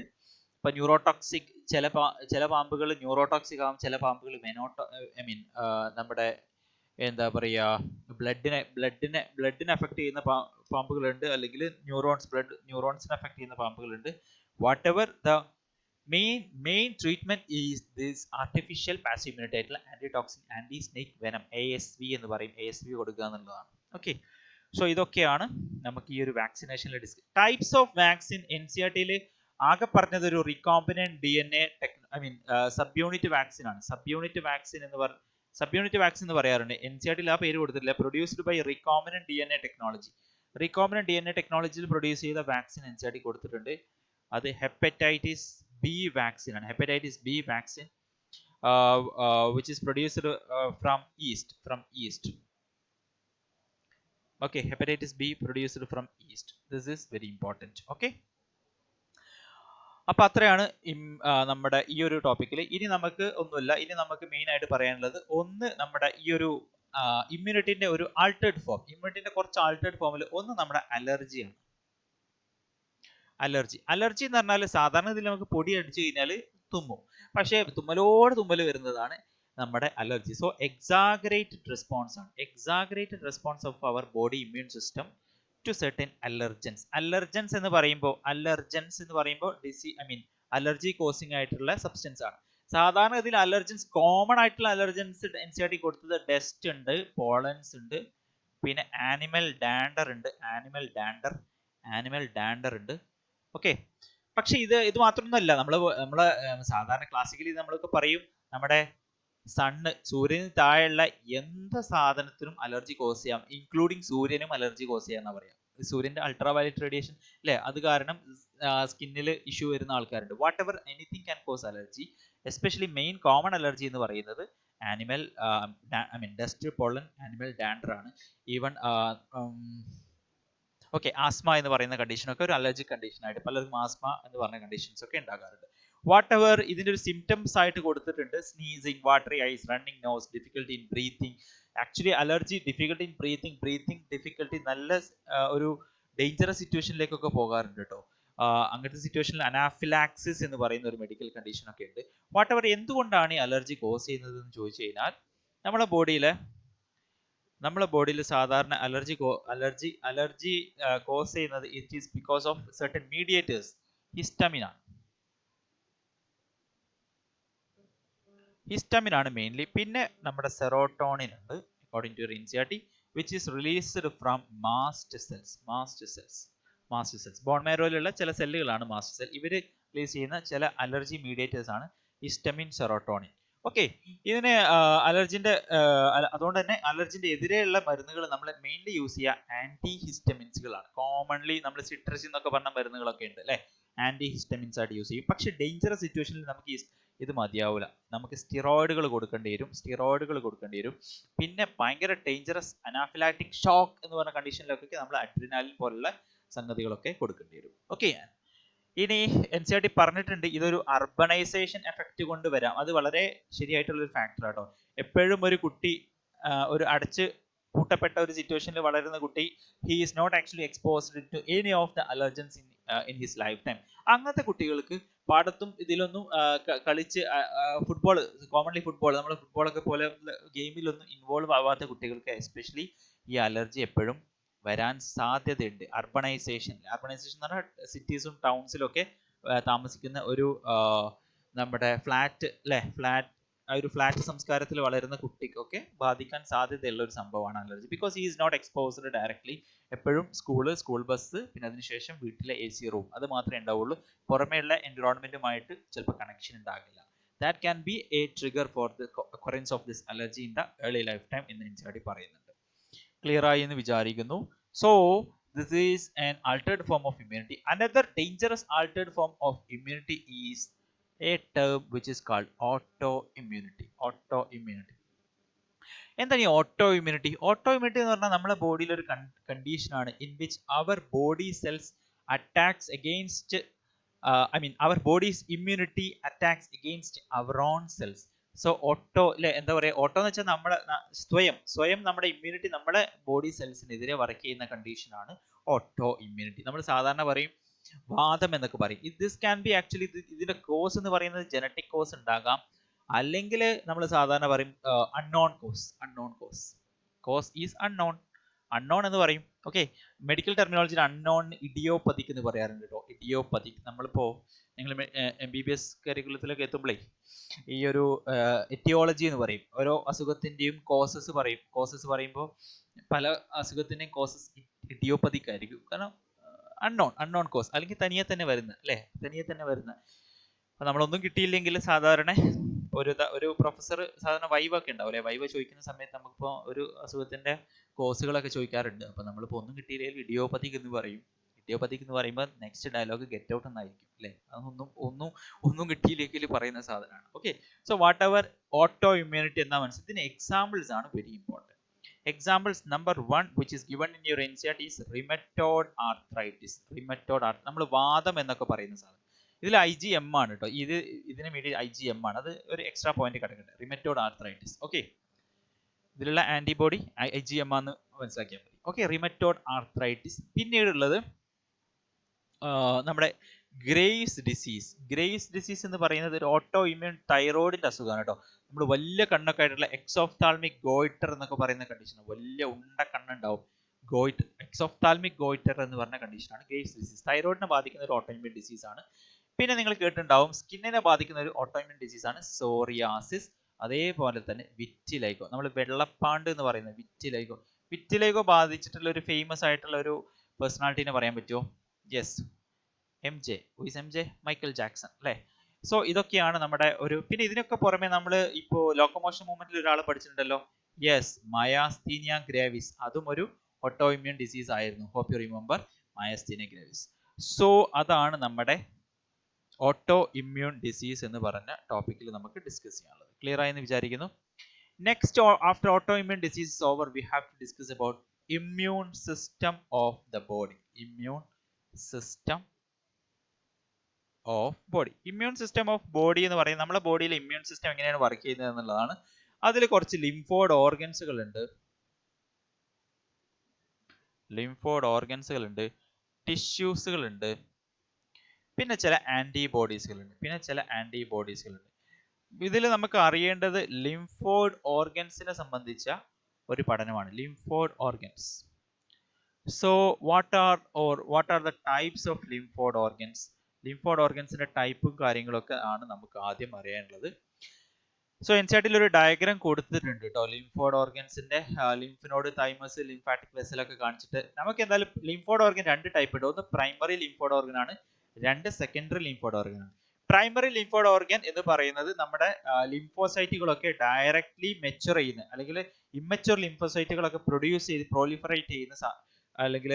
ഇപ്പൊ ന്യൂറോടോക്സിക്, ചില പാമ്പുകൾ ന്യൂറോടോക്സിക് ആവും, ചില പാമ്പുകൾ നമ്മുടെ എന്താ പറയുക ബ്ലഡിനെ അഫക്ട് ചെയ്യുന്ന പാമ്പുകളുണ്ട്, അല്ലെങ്കിൽ ന്യൂറോൺസിനെ അഫക്ട് ചെയ്യുന്ന പാമ്പുകളുണ്ട്. Whatever the main treatment is this artificial passive immunity ആയിട്ടുള്ള antitoxin, anti snake venom, ASV എന്ന് പറയും. ASV കൊടുക്കുക എന്നുള്ളതാണ്. ഓക്കെ, സോ ഇതൊക്കെയാണ് നമുക്ക് ഈ ഒരു വാക്സിനേഷനിൽ ടൈപ്സ് ഓഫ് വാക്സിൻ. NCERT ആകെ പറഞ്ഞത് ഒരു recombinant DNA subunit vaccine ആണ്. സബ് യൂണിറ്റ് വാക്സിൻ എന്ന് പറയാറുണ്ട്. NCERT ആ പേര് കൊടുത്തിട്ടില്ല. Produced by recombinant DNA technology. Recombinant DNA ടെക്നോളജിയിൽ പ്രൊഡ്യൂസ് ചെയ്ത വാക്സിൻ NCERT കൊടുത്തിട്ടുണ്ട്. അത് ഹെപ്പറ്റൈറ്റിസ് ബി വാക്സിൻ ആണ്. Hepatitis B vaccine which is produced from yeast. Okay, hepatitis B produced from yeast. This is very important. Okay, അപ്പോൾ അത്രയാണ് നമ്മുടെ ഈ ഒരു ടോപ്പിക്കിൽ. ഇനി നമുക്ക് ഒന്നുമില്ല, ഇനി നമുക്ക് മെയിൻ ആയിട്ട് പറയാനുള്ളത് ഒന്ന് നമ്മുടെ ഈ ഒരു ഇമ്മ്യൂണിറ്റിന്റെ ഒരു ആൾട്ടേർഡ് ഫോം, ഇമ്മ്യൂണിറ്റിന്റെ കുറച്ച് ആൾട്ടേർഡ് ഫോമിൽ ഒന്ന് നമ്മുടെ അലർജിയാണ്. അലർജി എന്ന് പറഞ്ഞാൽ സാധാരണ ഇതിൽ നമുക്ക് പൊടി അടിച്ചു കഴിഞ്ഞാൽ തുമ്മും, പക്ഷേ തുമ്മൽ വരുന്നതാണ് നമ്മുടെ അലർജി. സോ എക്സാഗറേറ്റഡ് റെസ്പോൺസ് ആണ്, exaggerated response of our body immune system to certain allergens. Allergens എന്ന് പറയുമ്പോൾ അലർജി കോസിംഗ് ആയിട്ടുള്ള സബ്സ്റ്റൻസ് ആണ്. സാധാരണ ഇതിൽ അലർജൻസ്, കോമൺ ആയിട്ടുള്ള അലർജൻസ് NCERT കൊടുത്തത് ഡസ്റ്റ് ഉണ്ട്, പോളൻസ് ഉണ്ട്, പിന്നെ ആനിമൽ ഡാൻഡർ ഉണ്ട്. ഓക്കെ, പക്ഷെ ഇത് മാത്രമൊന്നുമല്ല. നമ്മള് സാധാരണ ക്ലാസിക്കലി നമ്മളൊക്കെ പറയും നമ്മുടെ സൂര്യന് താഴെയുള്ള എന്ത് സാധനത്തിനും അലർജി കോസ് ചെയ്യാം, ഇൻക്ലൂഡിങ് സൂര്യനും അലർജി കോസ് ചെയ്യാന്ന് പറയാം. സൂര്യന്റെ അൾട്രാ വയലറ്റ് റേഡിയേഷൻ അല്ലെ, അത് കാരണം സ്കിന്നിൽ ഇഷ്യൂ വരുന്ന ആൾക്കാരുണ്ട്. What ever anything can cos allergy. Especially main common allergy എന്ന് പറയുന്നത് ഡസ്റ്റ്, പോളൻ, ആനിമൽ ഡാൻഡർ ആണ്. ഈവൻ ഓക്കെ, ആസ്മ എന്ന് പറയുന്ന കണ്ടീഷനൊക്കെ ഒരു അലർജിക് കണ്ടീഷൻ ആയിട്ട് പലർക്കും ആസ്മ എന്ന് പറഞ്ഞ കണ്ടീഷൻസ് ഒക്കെ ഉണ്ടാകാറുണ്ട്. വാട്ട് എവർ ഇതിന്റെ ഒരു സിംറ്റംസ് ആയിട്ട് കൊടുത്തിട്ടുണ്ട്: sneezing, watery eyes, running nose, difficulty in breathing. Actually allergy difficulty in breathing difficulty നല്ല ഒരു ഡേഞ്ചറസ് സിറ്റുവേഷനിലേക്കൊക്കെ പോകാറുണ്ട് കേട്ടോ. അങ്ങനത്തെ സിറ്റുവേഷനിൽ അനാഫിലാക്സിസ് എന്ന് പറയുന്ന ഒരു മെഡിക്കൽ കണ്ടീഷൻ ഒക്കെ ഉണ്ട്. വാട്ട് എവർ എന്തുകൊണ്ടാണ് ഈ അലർജി കോസ് ചെയ്യുന്നത് എന്ന് ചോദിച്ചു കഴിഞ്ഞാൽ നമ്മളെ ബോഡിയിൽ സാധാരണ അലർജി കോസ് ചെയ്യുന്നത് it is because of certain mediators. Histamine ആണ് മെയിൻലി. പിന്നെ നമ്മുടെ സെറോട്ടോണിൻ ഉണ്ട് according to NCERT, which is released from mast cells. Bone മാരോയിലുള്ള ചില സെല്ലുകളാണ് മാസ്റ്റ് സെൽ. ഇവര് റിലീസ് ചെയ്യുന്ന ചില അലർജി മീഡിയേറ്റേഴ്സ് ആണ് ഹിസ്റ്റമിൻ, സെറോട്ടോണിൻ. ഓക്കെ, ഇതിന് അതുകൊണ്ട് തന്നെ അലർജിന്റെ എതിരെയുള്ള മരുന്നുകൾ നമ്മൾ മെയിൻലി യൂസ് ചെയ്യുക ആന്റി ഹിസ്റ്റമിൻസുകളാണ്. കോമൺലി നമ്മൾ സിട്രസിൻ എന്നൊക്കെ പറഞ്ഞ മരുന്നുകളൊക്കെ ഉണ്ട് അല്ലെ, ആന്റി ഹിസ്റ്റമിൻസ് ആയിട്ട് യൂസ് ചെയ്യും. പക്ഷെ ഡേഞ്ചറസ് സിറ്റുവേഷനിൽ നമുക്ക് ഇത് മതിയാവില്ല, നമുക്ക് സ്റ്റിറോയിഡുകൾ കൊടുക്കേണ്ടി വരും. പിന്നെ ഭയങ്കര ഡേഞ്ചറസ് അനാഫിലാക്റ്റിക് ഷോക്ക് എന്ന് പറഞ്ഞ കണ്ടീഷനിലൊക്കെ നമ്മൾ അഡ്രിനാലിൻ പോലുള്ള സംഗതികളൊക്കെ കൊടുക്കേണ്ടി വരും. ഓക്കെ, ഇനി NCERT പറഞ്ഞിട്ടുണ്ട് ഇതൊരു അർബനൈസേഷൻ എഫക്റ്റ് കൊണ്ട് വരാം. അത് വളരെ ശരിയായിട്ടുള്ള ഒരു ഫാക്ടർ ആട്ടോ. എപ്പോഴും ഒരു കുട്ടി ഒരു അടച്ച് പൂട്ടപ്പെട്ട ഒരു സിറ്റുവേഷനിൽ വളരുന്ന കുട്ടി, he is not actually exposed to any of the allergens in his life time. അങ്ങനത്തെ കുട്ടികൾക്ക് പാടത്തും ഇതിലൊന്നും കളിച്ച് കോമൺലി നമ്മൾ ഫുട്ബോളൊക്കെ പോലെ ഗെയിമിലൊന്നും ഇൻവോൾവ് ആവാത്ത കുട്ടികൾക്ക് എസ്പെഷ്യലി ഈ അലർജി എപ്പോഴും വരാൻ സാധ്യതയുണ്ട്. അർബനൈസേഷൻ എന്ന് പറഞ്ഞാൽ സിറ്റീസും ടൗൺസിലും ഒക്കെ താമസിക്കുന്ന ഒരു നമ്മുടെ ഫ്ലാറ്റ് സംസ്കാരത്തിൽ വളരുന്ന കുട്ടിക്കൊക്കെ ബാധിക്കാൻ സാധ്യതയുള്ള ഒരു സംഭവമാണ് allergy. Because he is not exposed directly. എപ്പോഴും സ്കൂൾ ബസ്, പിന്നെ അതിനുശേഷം വീട്ടിലെ AC റൂം, അത് മാത്രമേ ഉണ്ടാവുള്ളൂ. പുറമേയുള്ള എൻവിറോൺമെന്റുമായിട്ട് ചിലപ്പോൾ കണക്ഷൻ ഉണ്ടാകില്ല. That can be a trigger for the occurrence of this allergy in the early lifetime എന്ന് NCERT പറയുന്നുണ്ട്. ക്ലിയർ ആയി എന്ന് വിചാരിക്കുന്നു. So this is an altered form of immunity. Another dangerous altered form of immunity is a term which is called autoimmunity. എന്താണ് ഈ autoimmunity എന്ന് പറഞ്ഞാൽ നമ്മുടെ ബോഡിയിൽ ഒരു കണ്ടീഷൻ ആണ് in which our body cells attacks against our body's immunity attacks against our own cells. So എന്താ പറയുക, ഓട്ടോ എന്ന് വെച്ചാൽ നമ്മുടെ സ്വയം നമ്മുടെ ഇമ്മ്യൂണിറ്റി നമ്മുടെ ബോഡി സെൽസിനെതിരെ വർക്ക് ചെയ്യുന്ന കണ്ടീഷനാണ് ഓട്ടോ ഇമ്മ്യൂണിറ്റി. നമ്മൾ സാധാരണ പറയും വാദം എന്നൊക്കെ പറയും. ദിസ് ക്യാൻ ബി ആക്ച്വലി, ഇതിന്റെ കോസ് എന്ന് പറയുന്നത് ജനറ്റിക് കോസ് ഉണ്ടാകാം, അല്ലെങ്കിൽ നമ്മൾ സാധാരണ പറയും അൺനോൺ കോസ് ഈസ് അൺനോൺ എന്ന് പറയും. ഓക്കെ, മെഡിക്കൽ ടെർമിനോളജിയിൽ അൺനോൺ ഇഡിയോപ്പതിക് എന്ന് പറയാറുണ്ട് കേട്ടോ. ഇഡിയോപ്പതിക് നിങ്ങൾ MBBS കരിക്കുലത്തിലൊക്കെ എത്തുമ്പോഴേ ഈ ഒരു എറ്റിയോളജി എന്ന് പറയും. ഓരോ അസുഖത്തിന്റെയും കോസസ് പറയുമ്പോൾ പല അസുഖത്തിന്റെയും കോസസ് ഇഡിയോപ്പതിക് ആയിരിക്കും. കാരണം അൺനോൺ കോസ്, അല്ലെങ്കിൽ തനിയെ തന്നെ വരുന്ന. അപ്പൊ നമ്മളൊന്നും കിട്ടിയില്ലെങ്കിൽ സാധാരണ ഒരു പ്രൊഫസർ സാധാരണ വൈവ ഒക്കെ ഉണ്ടാവും അല്ലെ, വൈവ ചോദിക്കുന്ന സമയത്ത് നമുക്കിപ്പോൾ ഒരു അസുഖത്തിന്റെ കോസുകളൊക്കെ ചോദിക്കാറുണ്ട്. അപ്പൊ നമ്മളിപ്പോൾ ഒന്നും കിട്ടിയില്ലെങ്കിൽ ഇഡിയോപ്പതിക് എന്ന് പറയും. ഇഡിയോപ്പതിക് എന്ന് പറയുമ്പോൾ നെക്സ്റ്റ് ഡയലോഗ് ഗെറ്റ് ഔട്ട് എന്നായിരിക്കും അല്ലേ? ഒന്നും കിട്ടിയില്ലെങ്കിൽ പറയുന്ന സാധനമാണ്. Okay, so what ever auto immunity എന്നാ മനസ്സിൽ. ഇതിന് എക്സാമ്പിൾസ് ആണ് very important. Examples number 1 which is given in your NCERT is rheumatoid arthritis. നമ്മൾ വാദം എന്നൊക്കെ പറയുന്ന സാധനം. ഇതിൽ IgM ആണ് കേട്ടോ. ഇതിന് വേണ്ടി IgM ആണ്. അത് ഒരു എക്സ്ട്രാ പോയിന്റ് കിടക്കട്ടെ. rheumatoid arthritis. ഓക്കെ, ഇതിലുള്ള ആന്റിബോഡി IgM ആണെന്ന് മനസ്സിലാക്കിയാൽ മതി. Okay, rheumatoid arthritis. പിന്നീടുള്ളത് നമ്മുടെ ഗ്രേവ്സ് ഡിസീസ് എന്ന് പറയുന്നത് ഒരു ഓട്ടോ ഇമ്മ്യൂൺ തൈറോയിഡിന്റെ അസുഖമാണ് കേട്ടോ. നമ്മൾ വലിയ കണ്ണൊക്കെ ആയിട്ടുള്ള എക്സോഫ്താൽമിക് ഗോയിറ്റർ എന്നൊക്കെ പറയുന്ന കണ്ടീഷൻ, വലിയ ഉണ്ട കണ്ണുണ്ടാവും, എക്സോഫ്താൽമിക് ഗോയിറ്റർ എന്ന് പറഞ്ഞ കണ്ടീഷനാണ് ഗ്രേവ്സ് ഡിസീസ്. തൈറോയിഡിനെ ബാധിക്കുന്ന ഒരു ഓട്ടോഇമ്മ്യൂൺ ഡിസീസ് ആണ്. പിന്നെ നിങ്ങൾ കേട്ടിട്ടുണ്ടാവും സ്കിന്നിനെ ബാധിക്കുന്ന ഒരു ഓട്ടോഇമ്മ്യൂൺ ഡിസീസ് ആണ് സോറിയാസിസ്. അതേപോലെ തന്നെ വിറ്റിലൈഗോ, നമ്മൾ വെള്ളപ്പാണ്ട് എന്ന് പറയുന്നത് വിറ്റിലൈഗോ ബാധിച്ചിട്ടുള്ള ഒരു ഫേമസ് ആയിട്ടുള്ള ഒരു പേഴ്സണാലിറ്റിനെ പറയാൻ പറ്റുമോ? Yes, MJ. Who is MJ? Michael Jackson അല്ലേ? സോ ഇതൊക്കെയാണ് നമ്മുടെ ഒരു. പിന്നെ ഇതിനൊക്കെ പുറമെ നമ്മൾ ഇപ്പോ ലോക്കോമോഷൻ മൂവ്മെന്റിൽ ഒരാൾ പഠിച്ചിട്ടുണ്ടല്ലോ, യെസ്, മയാസ്തീനിയ ഗ്രാവിസ്. അതും ഒരു ഓട്ടോ ഇമ്മ്യൂൺ ഡിസീസ് ആയിരുന്നു. Hope you remember myasthenia gravis. So അതാണ് നമ്മുടെ ഓട്ടോ ഇമ്മ്യൂൺ ഡിസീസ് എന്ന് പറഞ്ഞ ടോപ്പിക്കിൽ നമുക്ക് ഡിസ്കസ് ചെയ്യാനുള്ളത്. ക്ലിയർ ആയെന്ന് വിചാരിക്കുന്നു. Next, after autoimmune disease is over, we have to discuss about immune system of the body. Immune system of body എന്ന് പറയുന്നത് നമ്മുടെ ബോഡിയിലെ ഇമ്മ്യൂൺ സിസ്റ്റം എങ്ങനെയാണ് വർക്ക് ചെയ്യുന്നത് എന്നുള്ളതാണ്. അതിൽ കുറച്ച് ലിംഫോയ്ഡ് ഓർഗൻസുകൾ ഉണ്ട്, ടിഷ്യൂസുകൾ ഉണ്ട്, പിന്നെ ചില ആന്റിബോഡീസുകൾ ഉണ്ട്. ഇതിൽ നമുക്ക് അറിയേണ്ടത് ലിംഫോയ്ഡ് ഓർഗൻസിനെ സംബന്ധിച്ച ഒരു പഠനമാണ്. Lymphoid organs. So what are the types of lymphoid organs? Lymphoid ഓർഗൻസിന്റെ ടൈപ്പും കാര്യങ്ങളൊക്കെ ആണ് നമുക്ക് ആദ്യം അറിയാനുള്ളത്. സോ എൻസിആർടിയിൽ ഒരു ഡയഗ്രാം കൊടുത്തിട്ടുണ്ട് കേട്ടോ. ലിംഫോയ്ഡ് ഓർഗൻസിന്റെ lymph node, thymus, lymphatic vessel ഒക്കെ കാണിച്ചിട്ട് നമുക്ക് എന്തായാലും ലിംഫോയ്ഡ് ഓർഗൻ രണ്ട് ടൈപ്പ് ഉണ്ട്. ഒന്ന് പ്രൈമറി ലിംഫോയ്ഡ് ഓർഗൻ ആണ്, രണ്ട് സെക്കൻഡറി ലിംഫോയ്ഡ് ഓർഗൻ ആണ്. പ്രൈമറി ലിംഫോയ്ഡ് ഓർഗൻ എന്ന് പറയുന്നത് നമ്മുടെ ലിംഫോസൈറ്റുകളൊക്കെ ഡയറക്ട്ലി മെച്ചുർ ചെയ്യുന്ന അല്ലെങ്കിൽ ഇമ്മച്ചുർ ലിംഫോസൈറ്റുകളൊക്കെ പ്രൊഡ്യൂസ് ചെയ്ത് പ്രോലിഫറേറ്റ് ചെയ്യുന്ന അല്ലെങ്കിൽ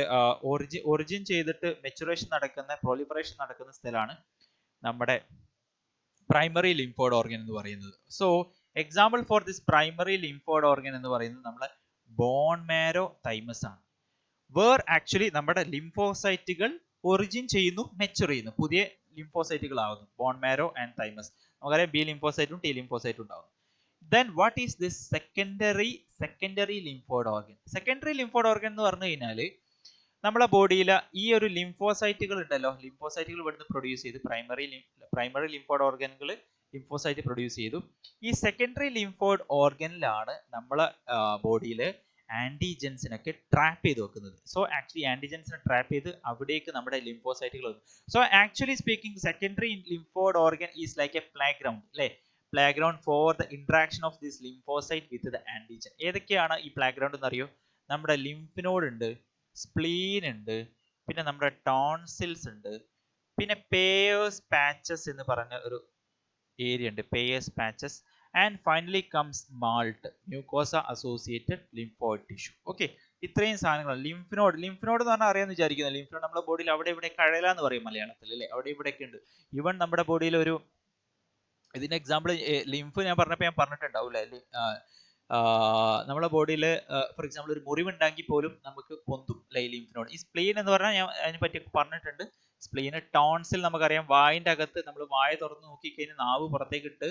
ഒറിജിൻ ചെയ്തിട്ട് മെച്ചുറേഷൻ പ്രോലിഫറേഷൻ നടക്കുന്ന സ്ഥലമാണ് നമ്മുടെ പ്രൈമറി ലിംഫോയ്ഡ് ഓർഗൻ എന്ന് പറയുന്നത്. So example for this primary lymphoid organ എന്ന് പറയുന്നത് നമ്മുടെ ബോൺ മാരോ, തൈമസ് ആണ്. വേർ ആക്ച്വലി നമ്മുടെ ലിംഫോസൈറ്റുകൾ ഒറിജിൻ ചെയ്യുന്നു, മെച്ചുർ ചെയ്യുന്നു, പുതിയ ലിംഫോസൈറ്റുകൾ ആവുന്നു. Bone marrow and thymus. നമുക്കറിയാം ബി ലിംഫോസൈറ്റും ടി ലിംഫോസൈറ്റും ഉണ്ടാവുന്നു. Then what is this secondary lymphoid organ? Secondary lymphoid organ എന്ന് പറഞ്ഞു കഴിഞ്ഞാൽ നമ്മുടെ ബോഡിയിൽ ഈ ഒരു ലിംഫോസൈറ്റുകൾ ഉണ്ടല്ലോ, ലിംഫോസൈറ്റുകൾ ഇവിടുന്ന് പ്രൊഡ്യൂസ് ചെയ്ത് പ്രൈമറി ലിംഫോയ്ഡ് ഓർഗനുകൾ ലിംഫോസൈറ്റ് പ്രൊഡ്യൂസ് ചെയ്തു. ഈ സെക്കൻഡറി ലിംഫോയ്ഡ് ഓർഗനിലാണ് നമ്മളെ ബോഡിയിൽ ആന്റിജൻസിനൊക്കെ ട്രാപ്പ് ചെയ്ത് വെക്കുന്നത്. സോ ആക്ച്വലി ആന്റിജൻസിനെ ട്രാപ്പ് ചെയ്ത് അവിടേക്ക് നമ്മുടെ ലിംഫോസൈറ്റുകൾ വന്നു. So actually speaking secondary lymphoid organ is like a playground അല്ലേ? Playground for the interaction of this lymphocyte with the antigen. ഏതൊക്കെയാണ് ഈ പ്ലേഗ്രൗണ്ട് എന്നറിയോ? നമ്മുടെ ലിംഫ് നോഡ് ഉണ്ട്, സ്പ്ലീൻ ഉണ്ട്, പിന്നെ നമ്മുടെ ടോൺസിൽസ് ഉണ്ട്, പിന്നെ പേയേഴ്സ് പാച്ചസ് എന്ന് പറഞ്ഞ ഒരു ഏരിയ ഉണ്ട്, payers patches. And finally comes malt, mucosa associated lymphoid tissue. Okay, ഇത്രയും സാധനങ്ങൾ. ലിംഫ് നോഡ് എന്ന് പറഞ്ഞാൽ അറിയാമെന്ന് വിചാരിക്കുന്നത്. ലിംഫ് നോഡ് നമ്മുടെ ബോഡിയിൽ അവിടെ ഇവിടെ കഴല എന്ന് പറയും മലയാളത്തിൽ അല്ലേ? അവിടെ ഇവിടെയൊക്കെ ഉണ്ട്. ഈവൻ നമ്മുടെ ബോഡിയിൽ ഒരു ഇതിന് എക്സാമ്പിൾ ലിംഫ് ഞാൻ പറഞ്ഞിട്ടുണ്ടാവും അല്ലേ? നമ്മുടെ ബോഡിയിൽ ഫോർ എക്സാമ്പിൾ ഒരു മുറിവുണ്ടെങ്കിൽ പോലും നമുക്ക് പൊന്തും അല്ലെ ലിംഫ് നോഡ്. ഈ സ്പ്ലീൻ എന്ന് പറഞ്ഞാൽ ഞാൻ അതിനെ പറ്റി പറഞ്ഞിട്ടുണ്ട്. സ്പ്ലീന്, ടോൺസിൽ നമുക്കറിയാം വായിന്റെ അകത്ത് നമ്മൾ വായ തുറന്ന് നോക്കിക്കഴിഞ്ഞാൽ നാവ് പുറത്തേക്ക് ഇട്ട്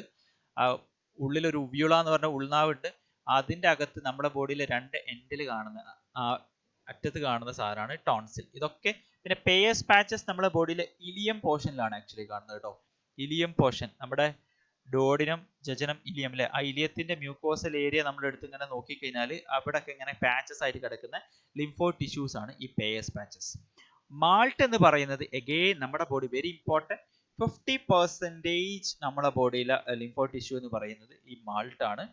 ഉള്ളിലൊരു ഉവ്യൂള എന്ന് പറഞ്ഞ ഉൾനാവുണ്ട്. അതിന്റെ അകത്ത് നമ്മുടെ ബോഡിയിലെ രണ്ട് എൻഡിൽ കാണുന്ന അറ്റത്ത് കാണുന്ന സാധനമാണ് ടോൺസിൽ. ഇതൊക്കെ പിന്നെ പേയേഴ്സ് പാച്ചസ് നമ്മുടെ ബോഡിയിലെ ഇലിയം പോർഷനിലാണ് ആക്ച്വലി കാണുന്നത് കേട്ടോ. ഇലിയം പോർഷൻ നമ്മുടെ ഡോഡിനം, ജജനം, ഇലിയം അല്ലെ? ആ ഇലിയത്തിന്റെ മ്യൂക്കോസൽ ഏരിയ നമ്മൾ എടുത്ത് ഇങ്ങനെ നോക്കിക്കഴിഞ്ഞാൽ അവിടെ ഒക്കെ ഇങ്ങനെ പാച്ചസ് ആയിട്ട് കിടക്കുന്ന ലിംഫോയിഡ് ടിഷ്യൂസ് ആണ് ഈ പേയേഴ്സ് പാച്ചസ്. മാൾട്ട് എന്ന് പറയുന്നത് എഗെയിൻ നമ്മുടെ ബോഡി വെരി ഇമ്പോർട്ടൻറ്റ്. 50% നമ്മുടെ ബോഡിയിലെ ലിംഫോയിഡ് ടിഷ്യൂ എന്ന് പറയുന്നത് ഈ മാൾട്ട് ആണ്.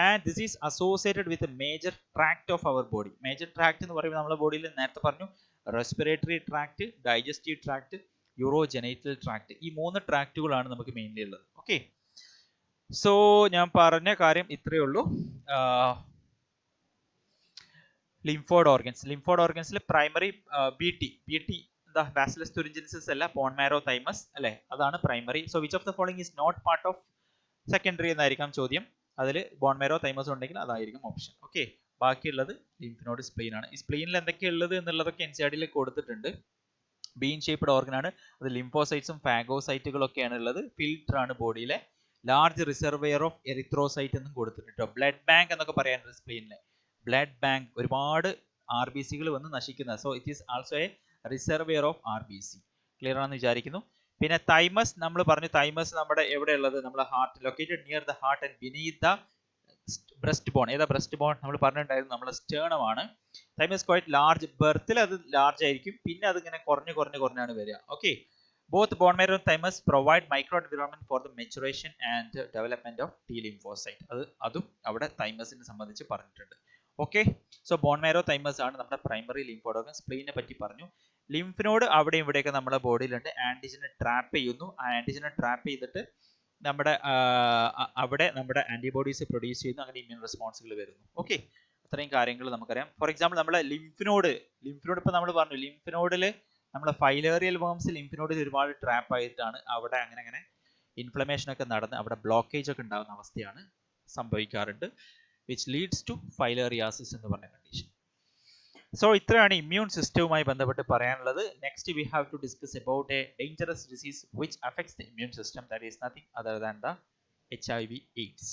And this is associated with major tract of our body. Major tract എന്ന് പറയുമ്പോൾ നമ്മുടെ ബോഡിയിൽ നേരത്തെ പറഞ്ഞു respiratory tract, digestive tract, urogenital tract. ഈ 3 ട്രാക്റ്റുകളാണ് നമുക്ക് മെയിൻലി ഉള്ളത്. ഓക്കെ, സോ ഞാൻ പറഞ്ഞ കാര്യം ഇത്രയേ ഉള്ളൂ. ലിംഫോയിഡ് ഓർഗൻസിൽ primary B T the Bacillus thuringiensis അല്ല, ബോൺ മാരോ തൈമസ് അല്ലേ, അതാണ് primary. So which of the following is not part of secondary എന്നായിരിക്കാം ചോദ്യം. അതിൽ ബോൺ മാരോ തൈമസ് ഉണ്ടെങ്കിൽ അതായിരിക്കും ഓപ്ഷൻ. ഓക്കെ, ബാക്കിയുള്ളത് ലിംഫ് നോഡ്, സ്പ്ലീൻ ആണ്. ഈ സ്പ്ലീനിൽ എന്തൊക്കെയാണ് ഉള്ളത് എന്നുള്ളതൊക്കെ NCERT കൊടുത്തിട്ടുണ്ട്. ബീൻ ഷേപ്ഡ് ഓർഗൻ ആണ്, അത് ലിംഫോസൈറ്റ്സും ഫാഗോസൈറ്റുകളും ഒക്കെയാണ് ഉള്ളത്. ഫിൽട്ടർ ആണ് ബോഡിയിലെ. ലാർജ് റിസർവെയർ ഓഫ് എറിത്രോസൈറ്റ് എന്നും കൊടുത്തിട്ടുണ്ട്. ബ്ലഡ് ബാങ്ക് എന്നൊക്കെ പറയാനുണ്ട് സ്പ്ലീനിലെ. ബ്ലഡ് ബാങ്ക്, ഒരുപാട് RBC കൾ വന്ന് നശിക്കുന്നത്. So it is also a reservoir of RBC. Clear ആണെന്ന് വിചാരിക്കുന്നു. പിന്നെ തൈമസ് നമ്മൾ പറഞ്ഞു, തൈമസ് നമ്മുടെ എവിടെ ഉള്ളത്, നമ്മുടെ heart, located near the heart and beneath the breast bone. ഏതാ ബ്രസ്റ്റ് ബോൺ? നമ്മൾ പറഞ്ഞിട്ടുണ്ടായിരുന്നു നമ്മുടെ സ്റ്റേർണം ആണ്. തൈമസ് ക്വൈറ്റ് ലാർജ്, ബർത്തിൽ അത് ലാർജ് ആയിരിക്കും, പിന്നെ അത് ഇങ്ങനെ കുറഞ്ഞാണ് വരിക. Okay, both bone marrow and thymus provide micro environment for the maturation and development of T lymphocyte. അതും അവിടെ തൈമസിനെ സംബന്ധിച്ച് പറഞ്ഞിട്ടുണ്ട്. Okay, so bone marrow thymus ആണ് നമ്മുടെ പ്രൈമറി ലിംഫ് ഓർഗൻ. സ്പ്ലീനെ പറ്റി പറഞ്ഞു. ലിംഫ് നോഡ് അവിടെ ഇവിടെയൊക്കെ നമ്മുടെ ബോഡിയിലുണ്ട്. ആന്റിജനെ ട്രാപ്പ് ചെയ്യുന്നു. ആ ആന്റിജനെ ട്രാപ്പ് ചെയ്തിട്ട് നമ്മുടെ അവിടെ നമ്മുടെ ആന്റിബോഡീസ് പ്രൊഡ്യൂസ് ചെയ്യുന്നു. അങ്ങനെ ഇമ്മ്യൂൺ റെസ്പോൺസുകൾ വരുന്നു. ഓക്കെ, അത്രയും കാര്യങ്ങൾ നമുക്കറിയാം. ഫോർ എക്സാമ്പിൾ നമ്മുടെ ലിംഫ് നോഡ് ഇപ്പൊ നമ്മൾ പറഞ്ഞു, ലിംഫ് നോഡിൽ നമ്മളെ ഫൈലേറിയൽ വേംസ് ലിംഫ് നോഡിൽ ഒരുപാട് ട്രാപ്പ് ആയിട്ടാണ് അവിടെ അങ്ങനെ ഇൻഫ്ലമേഷൻ ഒക്കെ നടന്ന് അവിടെ ബ്ലോക്കേജ് ഒക്കെ ഉണ്ടാകുന്ന അവസ്ഥയാണ് സംഭവിക്കാറുണ്ട്. which leads to filariasis എന്ന് പറഞ്ഞ കണ്ടീഷൻ. സോ ഇത്രയാണ് ഇമ്മ്യൂൺ സിസ്റ്റവുമായി ബന്ധപ്പെട്ട് പറയാനുള്ളത്. Next we have to discuss about a dangerous disease which affects the immune system, that is nothing other than the HIV/AIDS.